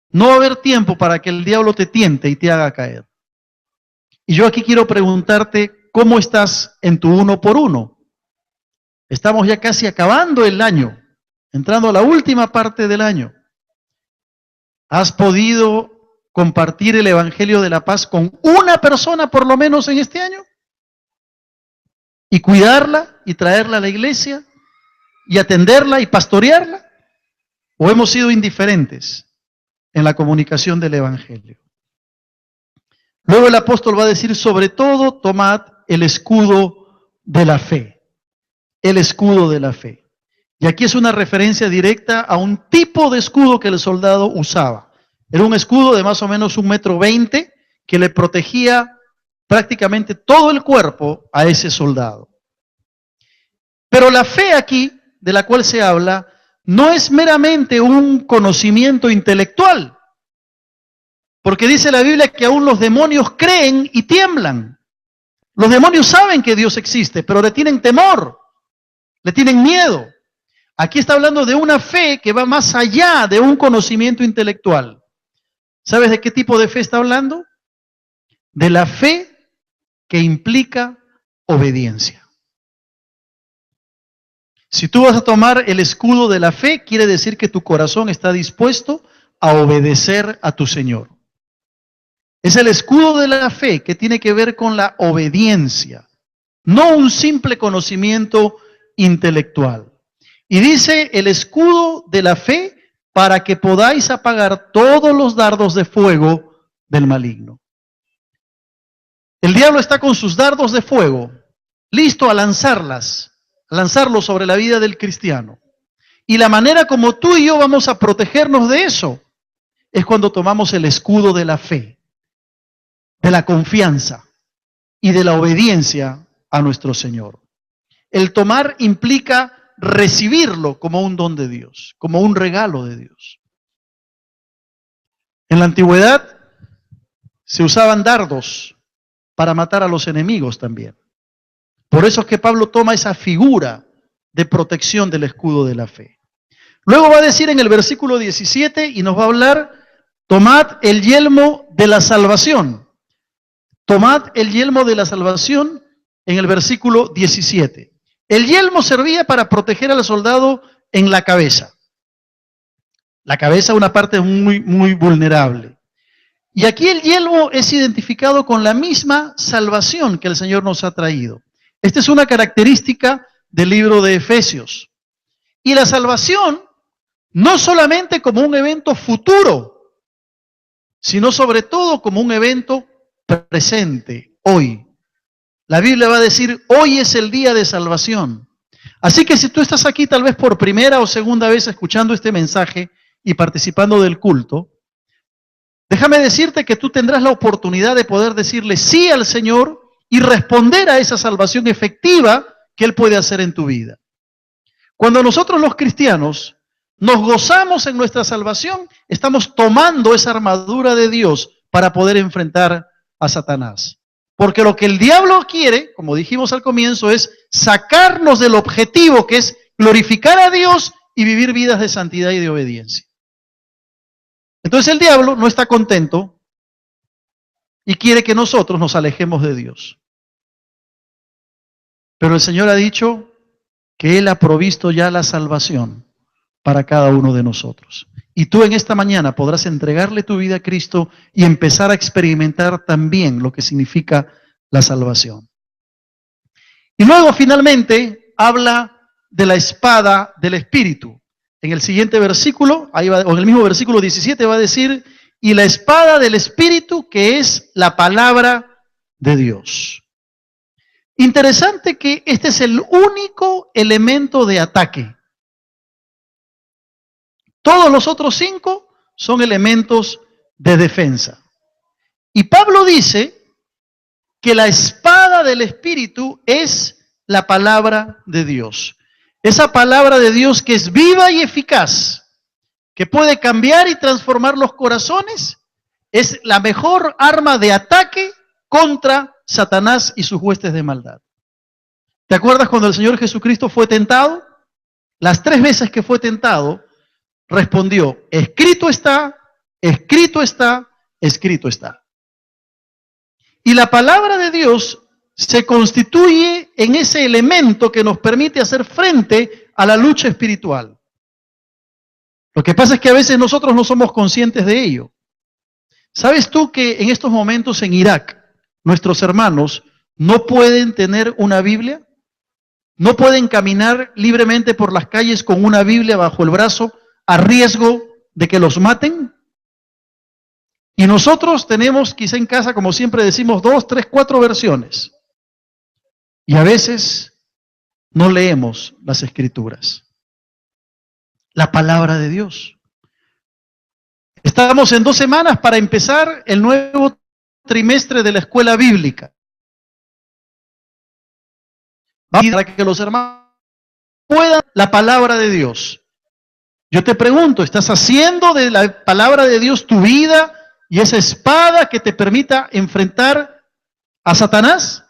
no va a haber tiempo para que el diablo te tiente y te haga caer. Y yo aquí quiero preguntarte, ¿cómo estás en tu 1 por 1? Estamos ya casi acabando el año, entrando a la última parte del año. ¿Has podido compartir el evangelio de la paz con una persona por lo menos en este año? ¿Y cuidarla y traerla a la iglesia? ¿Y atenderla y pastorearla? ¿O hemos sido indiferentes en la comunicación del evangelio? Luego el apóstol va a decir, sobre todo, tomad el escudo de la fe. El escudo de la fe. Y aquí es una referencia directa a un tipo de escudo que el soldado usaba. Era un escudo de más o menos 1,20 m que le protegía prácticamente todo el cuerpo a ese soldado. Pero la fe aquí, de la cual se habla, no es meramente un conocimiento intelectual. Porque dice la Biblia que aún los demonios creen y tiemblan. Los demonios saben que Dios existe, pero le tienen temor, le tienen miedo. Aquí está hablando de una fe que va más allá de un conocimiento intelectual. ¿Sabes de qué tipo de fe está hablando? De la fe que implica obediencia. Si tú vas a tomar el escudo de la fe, quiere decir que tu corazón está dispuesto a obedecer a tu Señor. Es el escudo de la fe que tiene que ver con la obediencia, no un simple conocimiento intelectual. Y dice el escudo de la fe para que podáis apagar todos los dardos de fuego del maligno. El diablo está con sus dardos de fuego, listo a lanzarlos sobre la vida del cristiano. Y la manera como tú y yo vamos a protegernos de eso es cuando tomamos el escudo de la fe, de la confianza y de la obediencia a nuestro Señor. El tomar implica recibirlo como un don de Dios, como un regalo de Dios. En la antigüedad se usaban dardos para matar a los enemigos también. Por eso es que Pablo toma esa figura de protección del escudo de la fe. Luego va a decir en el versículo 17 y nos va a hablar, tomad el yelmo de la salvación. Tomad el yelmo de la salvación en el versículo 17. El yelmo servía para proteger al soldado en la cabeza. La cabeza es una parte muy vulnerable. Y aquí el yelmo es identificado con la misma salvación que el Señor nos ha traído. Esta es una característica del libro de Efesios. Y la salvación no solamente como un evento futuro, sino sobre todo como un evento presente, hoy. La Biblia va a decir, hoy es el día de salvación. Así que si tú estás aquí tal vez por primera o segunda vez escuchando este mensaje y participando del culto, déjame decirte que tú tendrás la oportunidad de poder decirle sí al Señor y responder a esa salvación efectiva que Él puede hacer en tu vida. Cuando nosotros los cristianos nos gozamos en nuestra salvación, estamos tomando esa armadura de Dios para poder enfrentar a Satanás. Porque lo que el diablo quiere, como dijimos al comienzo, es sacarnos del objetivo que es glorificar a Dios y vivir vidas de santidad y de obediencia. Entonces el diablo no está contento y quiere que nosotros nos alejemos de Dios. Pero el Señor ha dicho que Él ha provisto ya la salvación para cada uno de nosotros. Y tú en esta mañana podrás entregarle tu vida a Cristo y empezar a experimentar también lo que significa la salvación. Y luego finalmente habla de la espada del Espíritu. En el siguiente versículo, o en el mismo versículo 17 va a decir, y la espada del Espíritu que es la palabra de Dios. Interesante que este es el único elemento de ataque. Todos los otros 5 son elementos de defensa. Y Pablo dice que la espada del Espíritu es la palabra de Dios. Esa palabra de Dios que es viva y eficaz, que puede cambiar y transformar los corazones, es la mejor arma de ataque contra Satanás y sus huestes de maldad. ¿Te acuerdas cuando el Señor Jesucristo fue tentado? Las 3 veces que fue tentado, respondió, escrito está, escrito está, escrito está. Y la palabra de Dios se constituye en ese elemento que nos permite hacer frente a la lucha espiritual. Lo que pasa es que a veces nosotros no somos conscientes de ello. ¿Sabes tú que en estos momentos en Irak, nuestros hermanos no pueden tener una Biblia? No pueden caminar libremente por las calles con una Biblia bajo el brazo a riesgo de que los maten. Y nosotros tenemos quizá en casa, como siempre decimos, 2, 3, 4 versiones. Y a veces no leemos las Escrituras, la palabra de Dios. Estamos en 2 semanas para empezar el nuevo trimestre de la escuela bíblica. Para que los hermanos puedan la palabra de Dios. Yo te pregunto, ¿estás haciendo de la palabra de Dios tu vida y esa espada que te permita enfrentar a Satanás?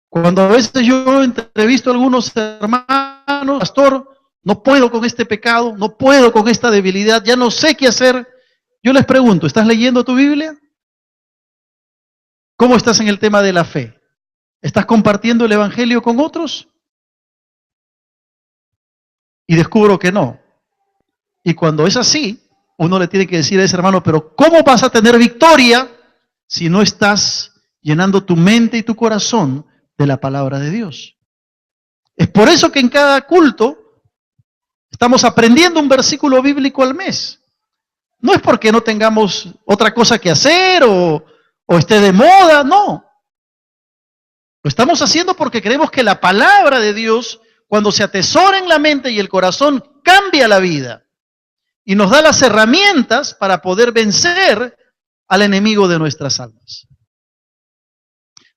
Cuando a veces yo entrevisto a algunos hermanos, pastor, no puedo con este pecado, no puedo con esta debilidad, ya no sé qué hacer. Yo les pregunto, ¿estás leyendo tu Biblia? ¿Cómo estás en el tema de la fe? ¿Estás compartiendo el Evangelio con otros? Y descubro que no. Y cuando es así, uno le tiene que decir a ese hermano, pero ¿cómo vas a tener victoria si no estás llenando tu mente y tu corazón de la palabra de Dios? Es por eso que en cada culto estamos aprendiendo un versículo bíblico al mes. No es porque no tengamos otra cosa que hacer o esté de moda, no. Lo estamos haciendo porque creemos que la palabra de Dios, cuando se atesora en la mente y el corazón, cambia la vida. y nos da las herramientas para poder vencer al enemigo de nuestras almas.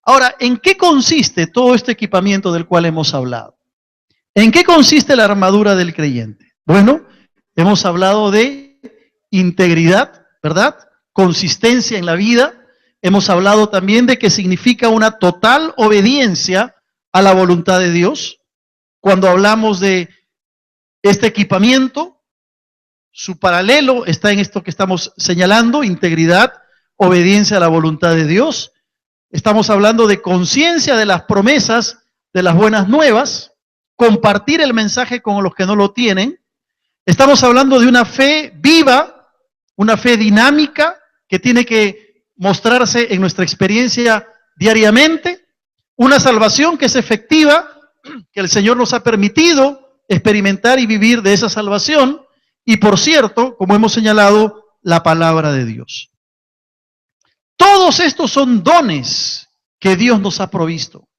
Ahora, ¿en qué consiste todo este equipamiento del cual hemos hablado? ¿En qué consiste la armadura del creyente? Bueno, hemos hablado de integridad, ¿verdad? Consistencia en la vida. Hemos hablado también de que significa una total obediencia a la voluntad de Dios. Cuando hablamos de este equipamiento, su paralelo está en esto que estamos señalando: integridad, obediencia a la voluntad de Dios. Estamos hablando de conciencia de las promesas, de las buenas nuevas, compartir el mensaje con los que no lo tienen. Estamos hablando de una fe viva, una fe dinámica que tiene que mostrarse en nuestra experiencia diariamente, una salvación que es efectiva, que el Señor nos ha permitido experimentar y vivir de esa salvación, y por cierto, como hemos señalado, la palabra de Dios. Todos estos son dones que Dios nos ha provisto,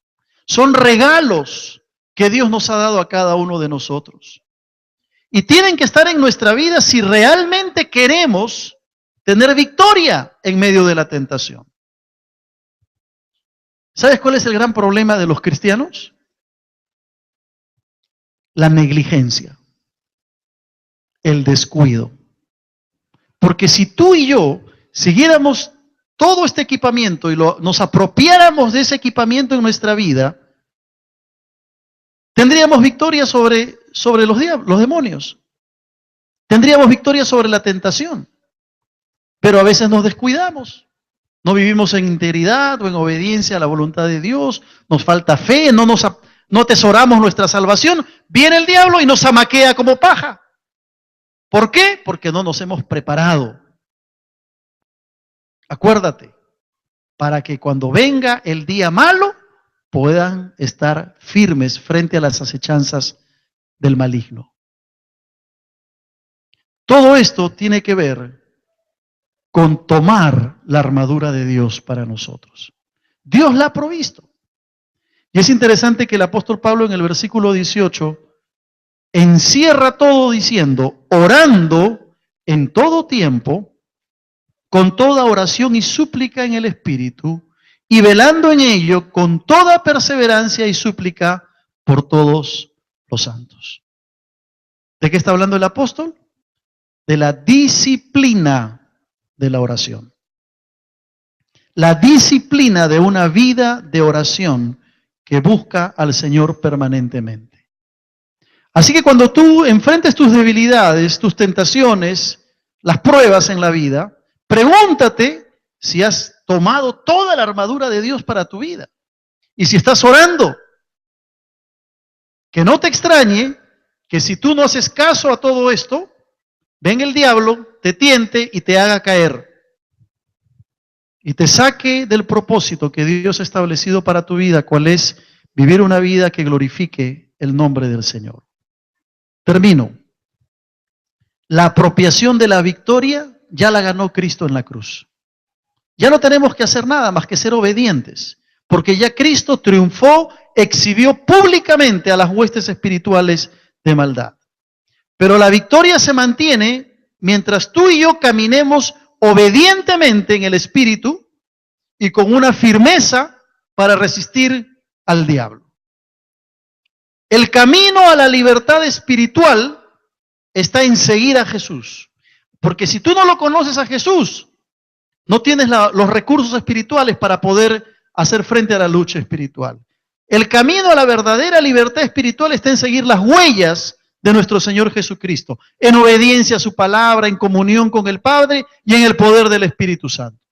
son regalos que Dios nos ha dado a cada uno de nosotros. Y tienen que estar en nuestra vida si realmente queremos tener victoria en medio de la tentación. ¿Sabes cuál es el gran problema de los cristianos? La negligencia, el descuido. Porque si tú y yo siguiéramos todo este equipamiento y nos apropiáramos de ese equipamiento en nuestra vida, tendríamos victoria sobre los demonios. Tendríamos victoria sobre la tentación. Pero a veces nos descuidamos. No vivimos en integridad o en obediencia a la voluntad de Dios. Nos falta fe, no atesoramos nuestra salvación. Viene el diablo y nos zamaquea como paja. ¿Por qué? Porque no nos hemos preparado. Acuérdate, para que cuando venga el día malo puedan estar firmes frente a las acechanzas del maligno. Todo esto tiene que ver con tomar la armadura de Dios para nosotros. Dios la ha provisto. Y es interesante que el apóstol Pablo en el versículo 18 encierra todo diciendo: orando en todo tiempo, con toda oración y súplica en el Espíritu, y velando en ello con toda perseverancia y súplica por todos los santos. ¿De qué está hablando el apóstol? De la disciplina de la oración. La disciplina de una vida de oración que busca al Señor permanentemente. Así que cuando tú enfrentes tus debilidades, tus tentaciones, las pruebas en la vida, pregúntate si has tomado toda la armadura de Dios para tu vida. Y si estás orando, que no te extrañe que si tú no haces caso a todo esto, venga el diablo, te tiente y te haga caer. Y te saque del propósito que Dios ha establecido para tu vida, cuál es vivir una vida que glorifique el nombre del Señor. Termino. La apropiación de la victoria ya la ganó Cristo en la cruz. Ya no tenemos que hacer nada más que ser obedientes, porque ya Cristo triunfó, exhibió públicamente a las huestes espirituales de maldad. Pero la victoria se mantiene mientras tú y yo caminemos obedientemente en el Espíritu y con una firmeza para resistir al diablo. El camino a la libertad espiritual está en seguir a Jesús. Porque si tú no lo conoces a Jesús, no tienes los recursos espirituales para poder hacer frente a la lucha espiritual. El camino a la verdadera libertad espiritual está en seguir las huellas de nuestro Señor Jesucristo, en obediencia a su palabra, en comunión con el Padre y en el poder del Espíritu Santo.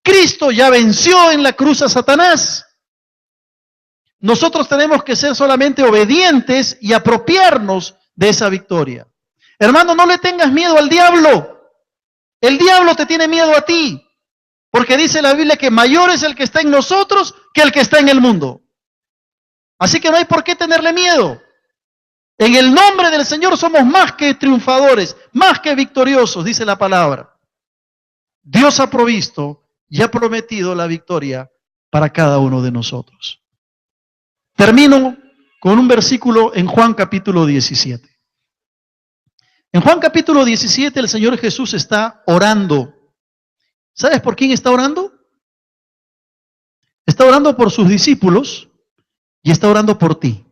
Cristo ya venció en la cruz a Satanás. Nosotros tenemos que ser solamente obedientes y apropiarnos de esa victoria. Hermano, no le tengas miedo al diablo. El diablo te tiene miedo a ti, porque dice la Biblia que mayor es el que está en nosotros que el que está en el mundo. Así que no hay por qué tenerle miedo. En el nombre del Señor somos más que triunfadores, más que victoriosos, dice la palabra. Dios ha provisto y ha prometido la victoria para cada uno de nosotros. Termino con un versículo en Juan capítulo 17. En Juan capítulo 17 el Señor Jesús está orando. ¿Sabes por quién está orando? Está orando por sus discípulos y está orando por ti.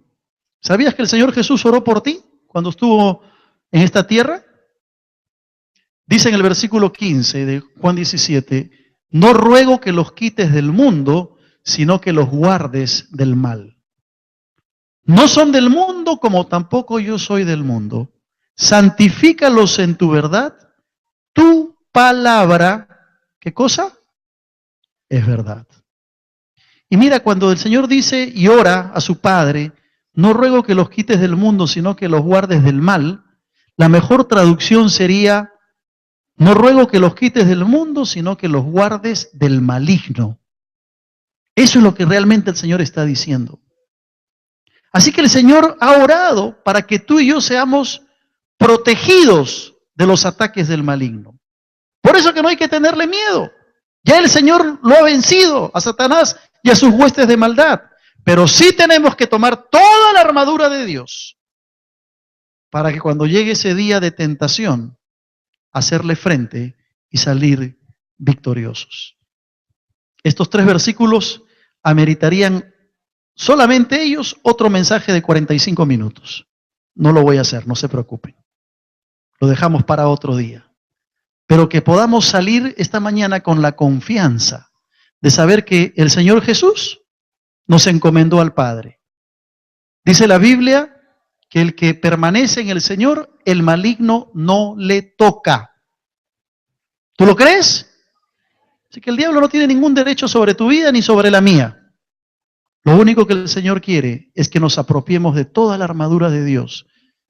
¿Sabías que el Señor Jesús oró por ti cuando estuvo en esta tierra? Dice en el versículo 15 de Juan 17, no ruego que los quites del mundo, sino que los guardes del mal. No son del mundo como tampoco yo soy del mundo. Santifícalos en tu verdad. Tu palabra, ¿qué cosa? Es verdad. Y mira, cuando el Señor dice y ora a su Padre, no ruego que los quites del mundo, sino que los guardes del mal, la mejor traducción sería, no ruego que los quites del mundo, sino que los guardes del maligno. Eso es lo que realmente el Señor está diciendo. Así que el Señor ha orado para que tú y yo seamos protegidos de los ataques del maligno. Por eso que no hay que tenerle miedo. Ya el Señor lo ha vencido a Satanás y a sus huestes de maldad. Pero sí tenemos que tomar toda la armadura de Dios para que cuando llegue ese día de tentación, hacerle frente y salir victoriosos. Estos 3 versículos ameritarían solamente ellos otro mensaje de 45 minutos. No lo voy a hacer, no se preocupen. Lo dejamos para otro día. Pero que podamos salir esta mañana con la confianza de saber que el Señor Jesús nos encomendó al Padre. Dice la Biblia que el que permanece en el Señor, el maligno no le toca. ¿Tú lo crees? Así que el diablo no tiene ningún derecho sobre tu vida ni sobre la mía. Lo único que el Señor quiere es que nos apropiemos de toda la armadura de Dios,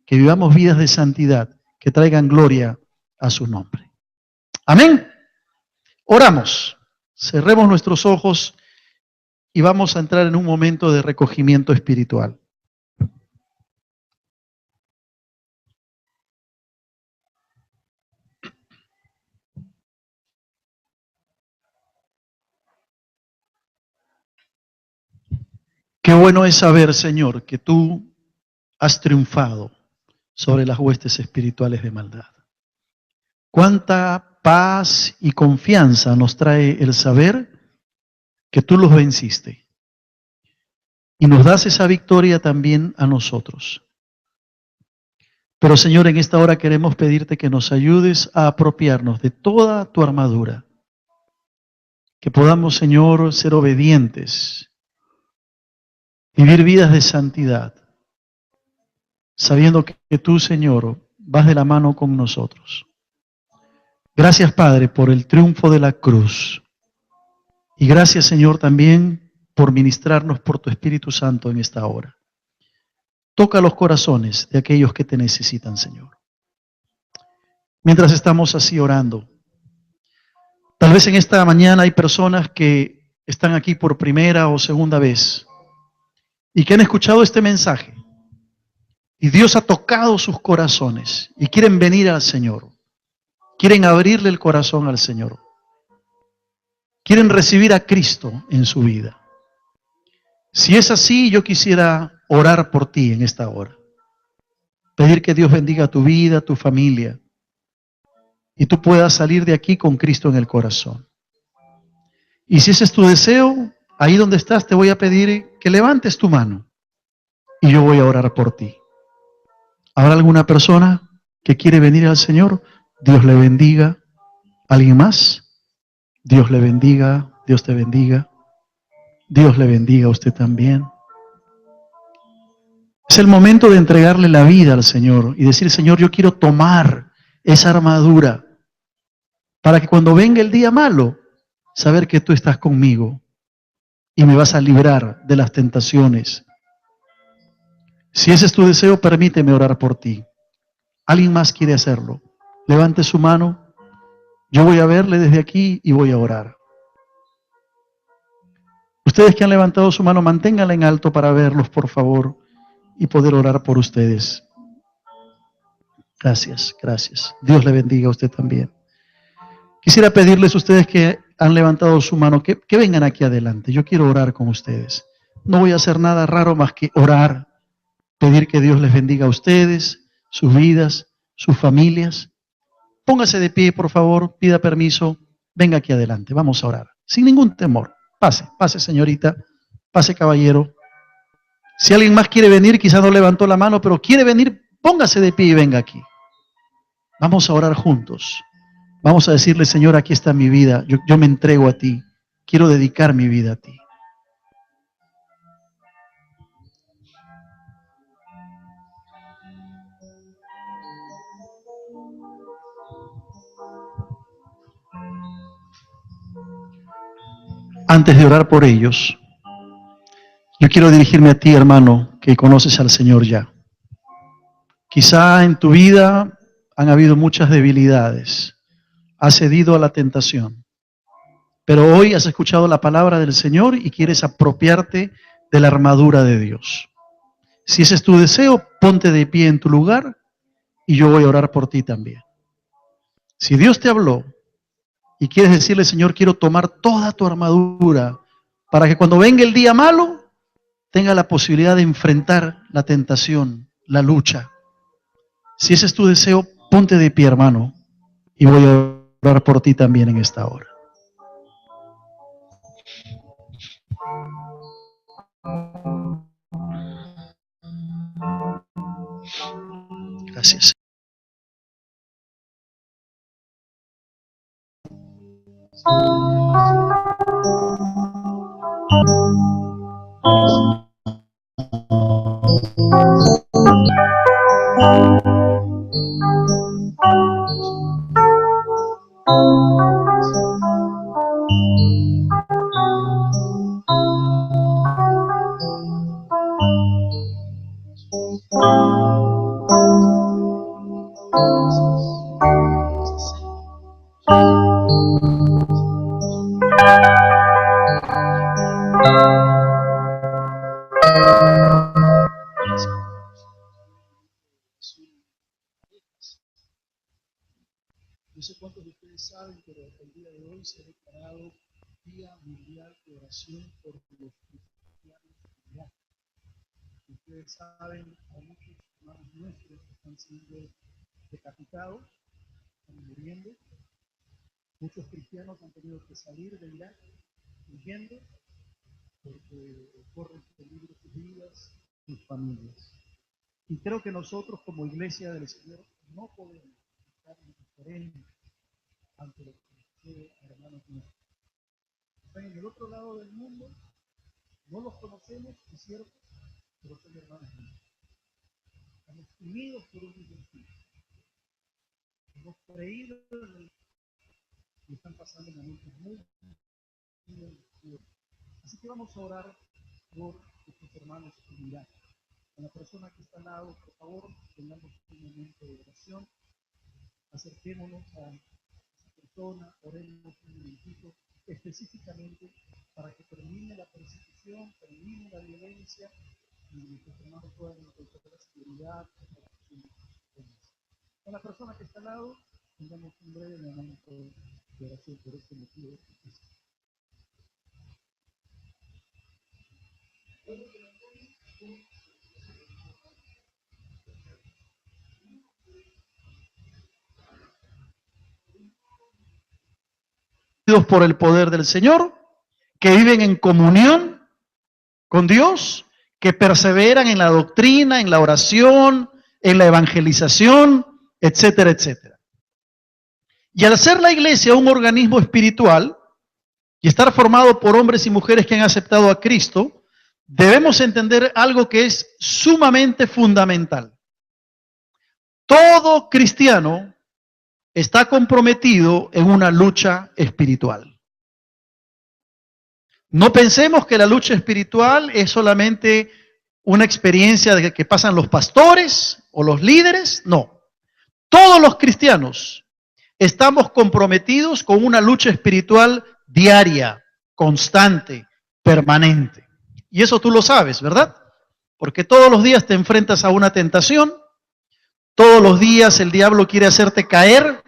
que vivamos vidas de santidad, que traigan gloria a su nombre. Amén. Oramos, cerremos nuestros ojos y vamos a entrar en un momento de recogimiento espiritual. Qué bueno es saber, Señor, que tú has triunfado sobre las huestes espirituales de maldad. Cuánta paz y confianza nos trae el saber que tú los venciste. Y nos das esa victoria también a nosotros. Pero, Señor, en esta hora queremos pedirte que nos ayudes a apropiarnos de toda tu armadura. Que podamos, Señor, ser obedientes, vivir vidas de santidad, sabiendo que tú, Señor, vas de la mano con nosotros. Gracias, Padre, por el triunfo de la cruz. Y gracias, Señor, también por ministrarnos por tu Espíritu Santo en esta hora. Toca los corazones de aquellos que te necesitan, Señor. Mientras estamos así orando, tal vez en esta mañana hay personas que están aquí por primera o segunda vez y que han escuchado este mensaje y Dios ha tocado sus corazones y quieren venir al Señor. Quieren abrirle el corazón al Señor. Quieren recibir a Cristo en su vida. Si es así, yo quisiera orar por ti en esta hora. Pedir que Dios bendiga tu vida, tu familia. Y tú puedas salir de aquí con Cristo en el corazón. Y si ese es tu deseo, ahí donde estás te voy a pedir que levantes tu mano. Y yo voy a orar por ti. ¿Habrá alguna persona que quiere venir al Señor? Dios le bendiga. ¿Alguien más? Dios le bendiga. Dios te bendiga. Dios le bendiga a usted también. Es el momento de entregarle la vida al Señor y decir, Señor, yo quiero tomar esa armadura para que cuando venga el día malo, saber que tú estás conmigo y me vas a librar de las tentaciones. Si ese es tu deseo, permíteme orar por ti. ¿Alguien más quiere hacerlo? Levante su mano. Yo voy a verle desde aquí y voy a orar. Ustedes que han levantado su mano, manténganla en alto para verlos, por favor, y poder orar por ustedes. Gracias, gracias. Dios le bendiga a usted también. Quisiera pedirles a ustedes que han levantado su mano, que vengan aquí adelante. Yo quiero orar con ustedes. No voy a hacer nada raro más que orar, pedir que Dios les bendiga a ustedes, sus vidas, sus familias. Póngase de pie, por favor, pida permiso, venga aquí adelante, vamos a orar, sin ningún temor. Pase, pase señorita, pase caballero. Si alguien más quiere venir, quizás no levantó la mano, pero quiere venir, póngase de pie y venga aquí. Vamos a orar juntos. Vamos a decirle, Señor, aquí está mi vida, yo me entrego a ti, quiero dedicar mi vida a ti. Antes de orar por ellos, yo quiero dirigirme a ti, hermano, que conoces al Señor ya. Quizá en tu vida han habido muchas debilidades, has cedido a la tentación, pero hoy has escuchado la palabra del Señor y quieres apropiarte de la armadura de Dios. Si ese es tu deseo, ponte de pie en tu lugar y yo voy a orar por ti también. Si Dios te habló y quieres decirle, Señor, quiero tomar toda tu armadura para que cuando venga el día malo, tenga la posibilidad de enfrentar la tentación, la lucha. Si ese es tu deseo, ponte de pie, hermano, y voy a orar por ti también en esta hora. Gracias. No sé cuántos de ustedes saben, pero el día de hoy se ha declarado Día Mundial de Oración por los Cristianos en Irak. Ustedes saben, hay muchos hermanos nuestros que están siendo decapitados, están muriendo. Muchos cristianos han tenido que salir de Irak huyendo porque corren peligro sus vidas, sus familias. Y creo que nosotros como Iglesia del Señor no podemos estar indiferentes ante lo que sucede a hermanos nuestros. Están en el otro lado del mundo, no los conocemos, es cierto, pero son hermanos nuestros. Estamos unidos por un mismo espíritu. Hemos creído en el y están pasando momentos muy duros. Así que vamos a orar por nuestros hermanos en Irak. A la persona que está al lado, por favor, tengamos un momento de oración. Acerquémonos a esa persona, oremos un momentito específicamente para que termine la persecución, termine la violencia y nuestros hermanos puedan encontrar la seguridad, la protección. A la persona que está al lado, tengamos un breve momento de oración por este motivo. Por el poder del Señor, que viven en comunión con Dios, que perseveran en la doctrina, en la oración, en la evangelización, etcétera, etcétera. Y al ser la iglesia un organismo espiritual y estar formado por hombres y mujeres que han aceptado a Cristo, debemos entender algo que es sumamente fundamental. Todo cristiano está comprometido en una lucha espiritual. No pensemos que la lucha espiritual es solamente una experiencia de que pasan los pastores o los líderes. No. Todos los cristianos estamos comprometidos con una lucha espiritual diaria, constante, permanente. Y eso tú lo sabes, ¿verdad? Porque todos los días te enfrentas a una tentación. Todos los días el diablo quiere hacerte caer.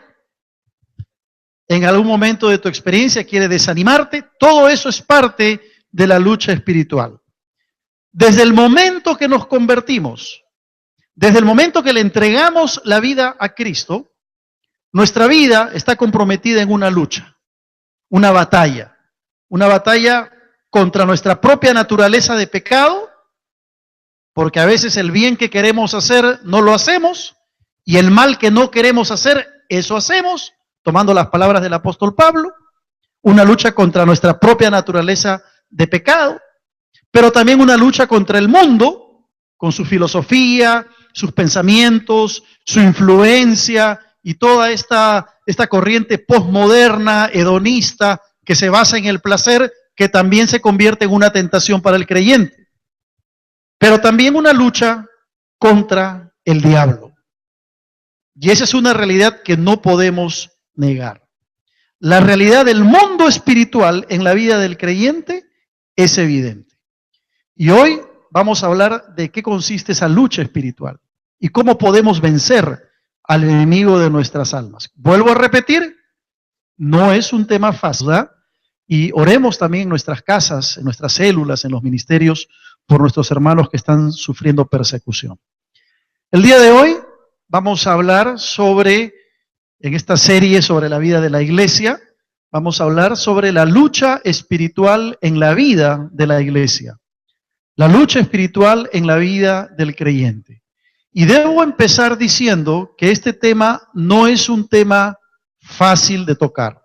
En algún momento de tu experiencia quiere desanimarte. Todo eso es parte de la lucha espiritual. Desde el momento que nos convertimos, Desde el momento que le entregamos la vida a Cristo, nuestra vida está comprometida en una batalla contra nuestra propia naturaleza de pecado, porque a veces el bien que queremos hacer no lo hacemos, y el mal que no queremos hacer, eso hacemos, tomando las palabras del apóstol Pablo, una lucha contra nuestra propia naturaleza de pecado, pero también una lucha contra el mundo, con su filosofía, sus pensamientos, su influencia y toda esta corriente postmoderna, hedonista, que se basa en el placer, que también se convierte en una tentación para el creyente. Pero también una lucha contra el diablo. Y esa es una realidad que no podemos negar. La realidad del mundo espiritual en la vida del creyente es evidente. Y hoy vamos a hablar de qué consiste esa lucha espiritual y cómo podemos vencer al enemigo de nuestras almas. Vuelvo a repetir, no es un tema fácil, ¿verdad? Y oremos también en nuestras casas, en nuestras células, en los ministerios, por nuestros hermanos que están sufriendo persecución. El día de hoy vamos a hablar sobre, en esta serie sobre la vida de la iglesia, vamos a hablar sobre la lucha espiritual en la vida de la iglesia. La lucha espiritual en la vida del creyente. Y debo empezar diciendo que este tema no es un tema fácil de tocar.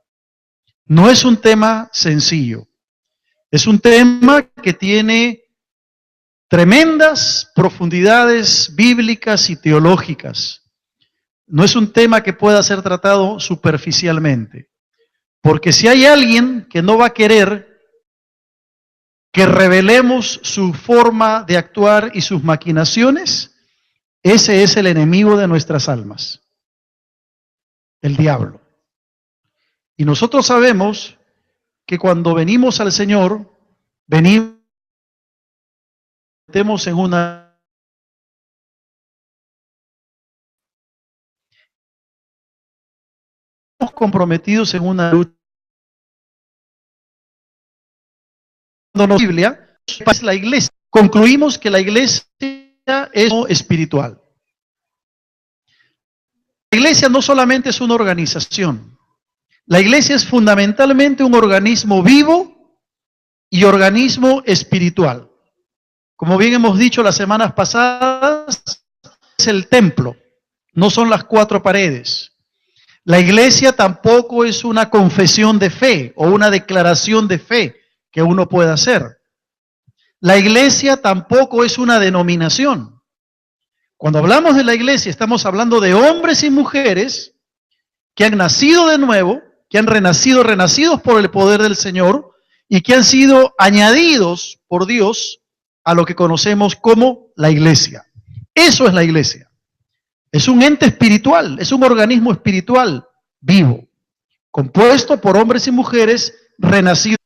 No es un tema sencillo. Es un tema que tiene tremendas profundidades bíblicas y teológicas. No es un tema que pueda ser tratado superficialmente. Porque si hay alguien que no va a querer que revelemos su forma de actuar y sus maquinaciones, ese es el enemigo de nuestras almas, el diablo. Y nosotros sabemos que cuando venimos al Señor, venimos en una comprometidos en una lucha. Cuando nos Biblia es la iglesia, concluimos que la iglesia es espiritual. La iglesia no solamente es una organización, la iglesia es fundamentalmente un organismo vivo y organismo espiritual. Como bien hemos dicho las semanas pasadas, es el templo, no son las cuatro paredes. La iglesia tampoco es una confesión de fe o una declaración de fe que uno pueda hacer. La iglesia tampoco es una denominación. Cuando hablamos de la iglesia, estamos hablando de hombres y mujeres que han nacido de nuevo, que han renacidos por el poder del Señor y que han sido añadidos por Dios a lo que conocemos como la iglesia. Eso es la iglesia. Es un ente espiritual, es un organismo espiritual vivo, compuesto por hombres y mujeres renacidos.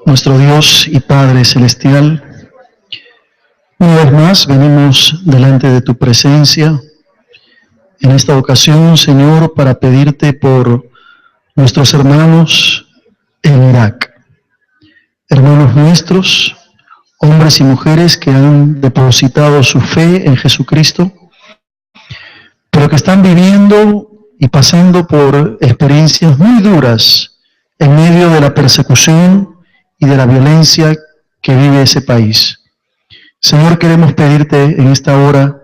nuestro Dios y Padre Celestial, una vez más venimos delante de tu presencia, en esta ocasión, Señor, para pedirte por nuestros hermanos en Irak, hermanos nuestros, hombres y mujeres que han depositado su fe en Jesucristo, pero que están viviendo y pasando por experiencias muy duras en medio de la persecución y de la violencia que vive ese país. Señor, queremos pedirte en esta hora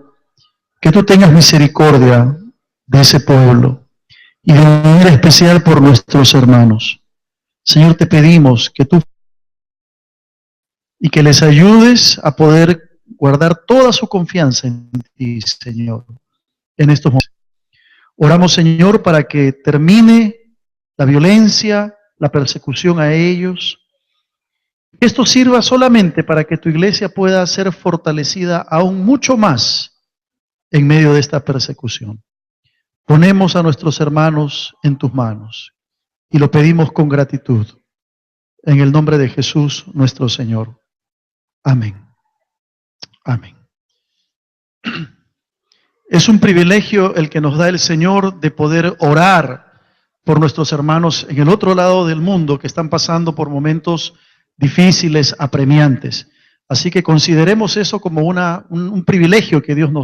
que tú tengas misericordia de ese pueblo y de manera especial por nuestros hermanos. Señor, te pedimos que tú y que les ayudes a poder guardar toda su confianza en ti, Señor, en estos momentos. Oramos, Señor, para que termine la violencia, la persecución a ellos. Esto sirva solamente para que tu iglesia pueda ser fortalecida aún mucho más en medio de esta persecución. Ponemos a nuestros hermanos en tus manos y lo pedimos con gratitud. En el nombre de Jesús, nuestro Señor. Amén. Amén. Es un privilegio el que nos da el Señor de poder orar por nuestros hermanos en el otro lado del mundo que están pasando por momentos difíciles, apremiantes. Así que consideremos eso como un privilegio que Dios nos da.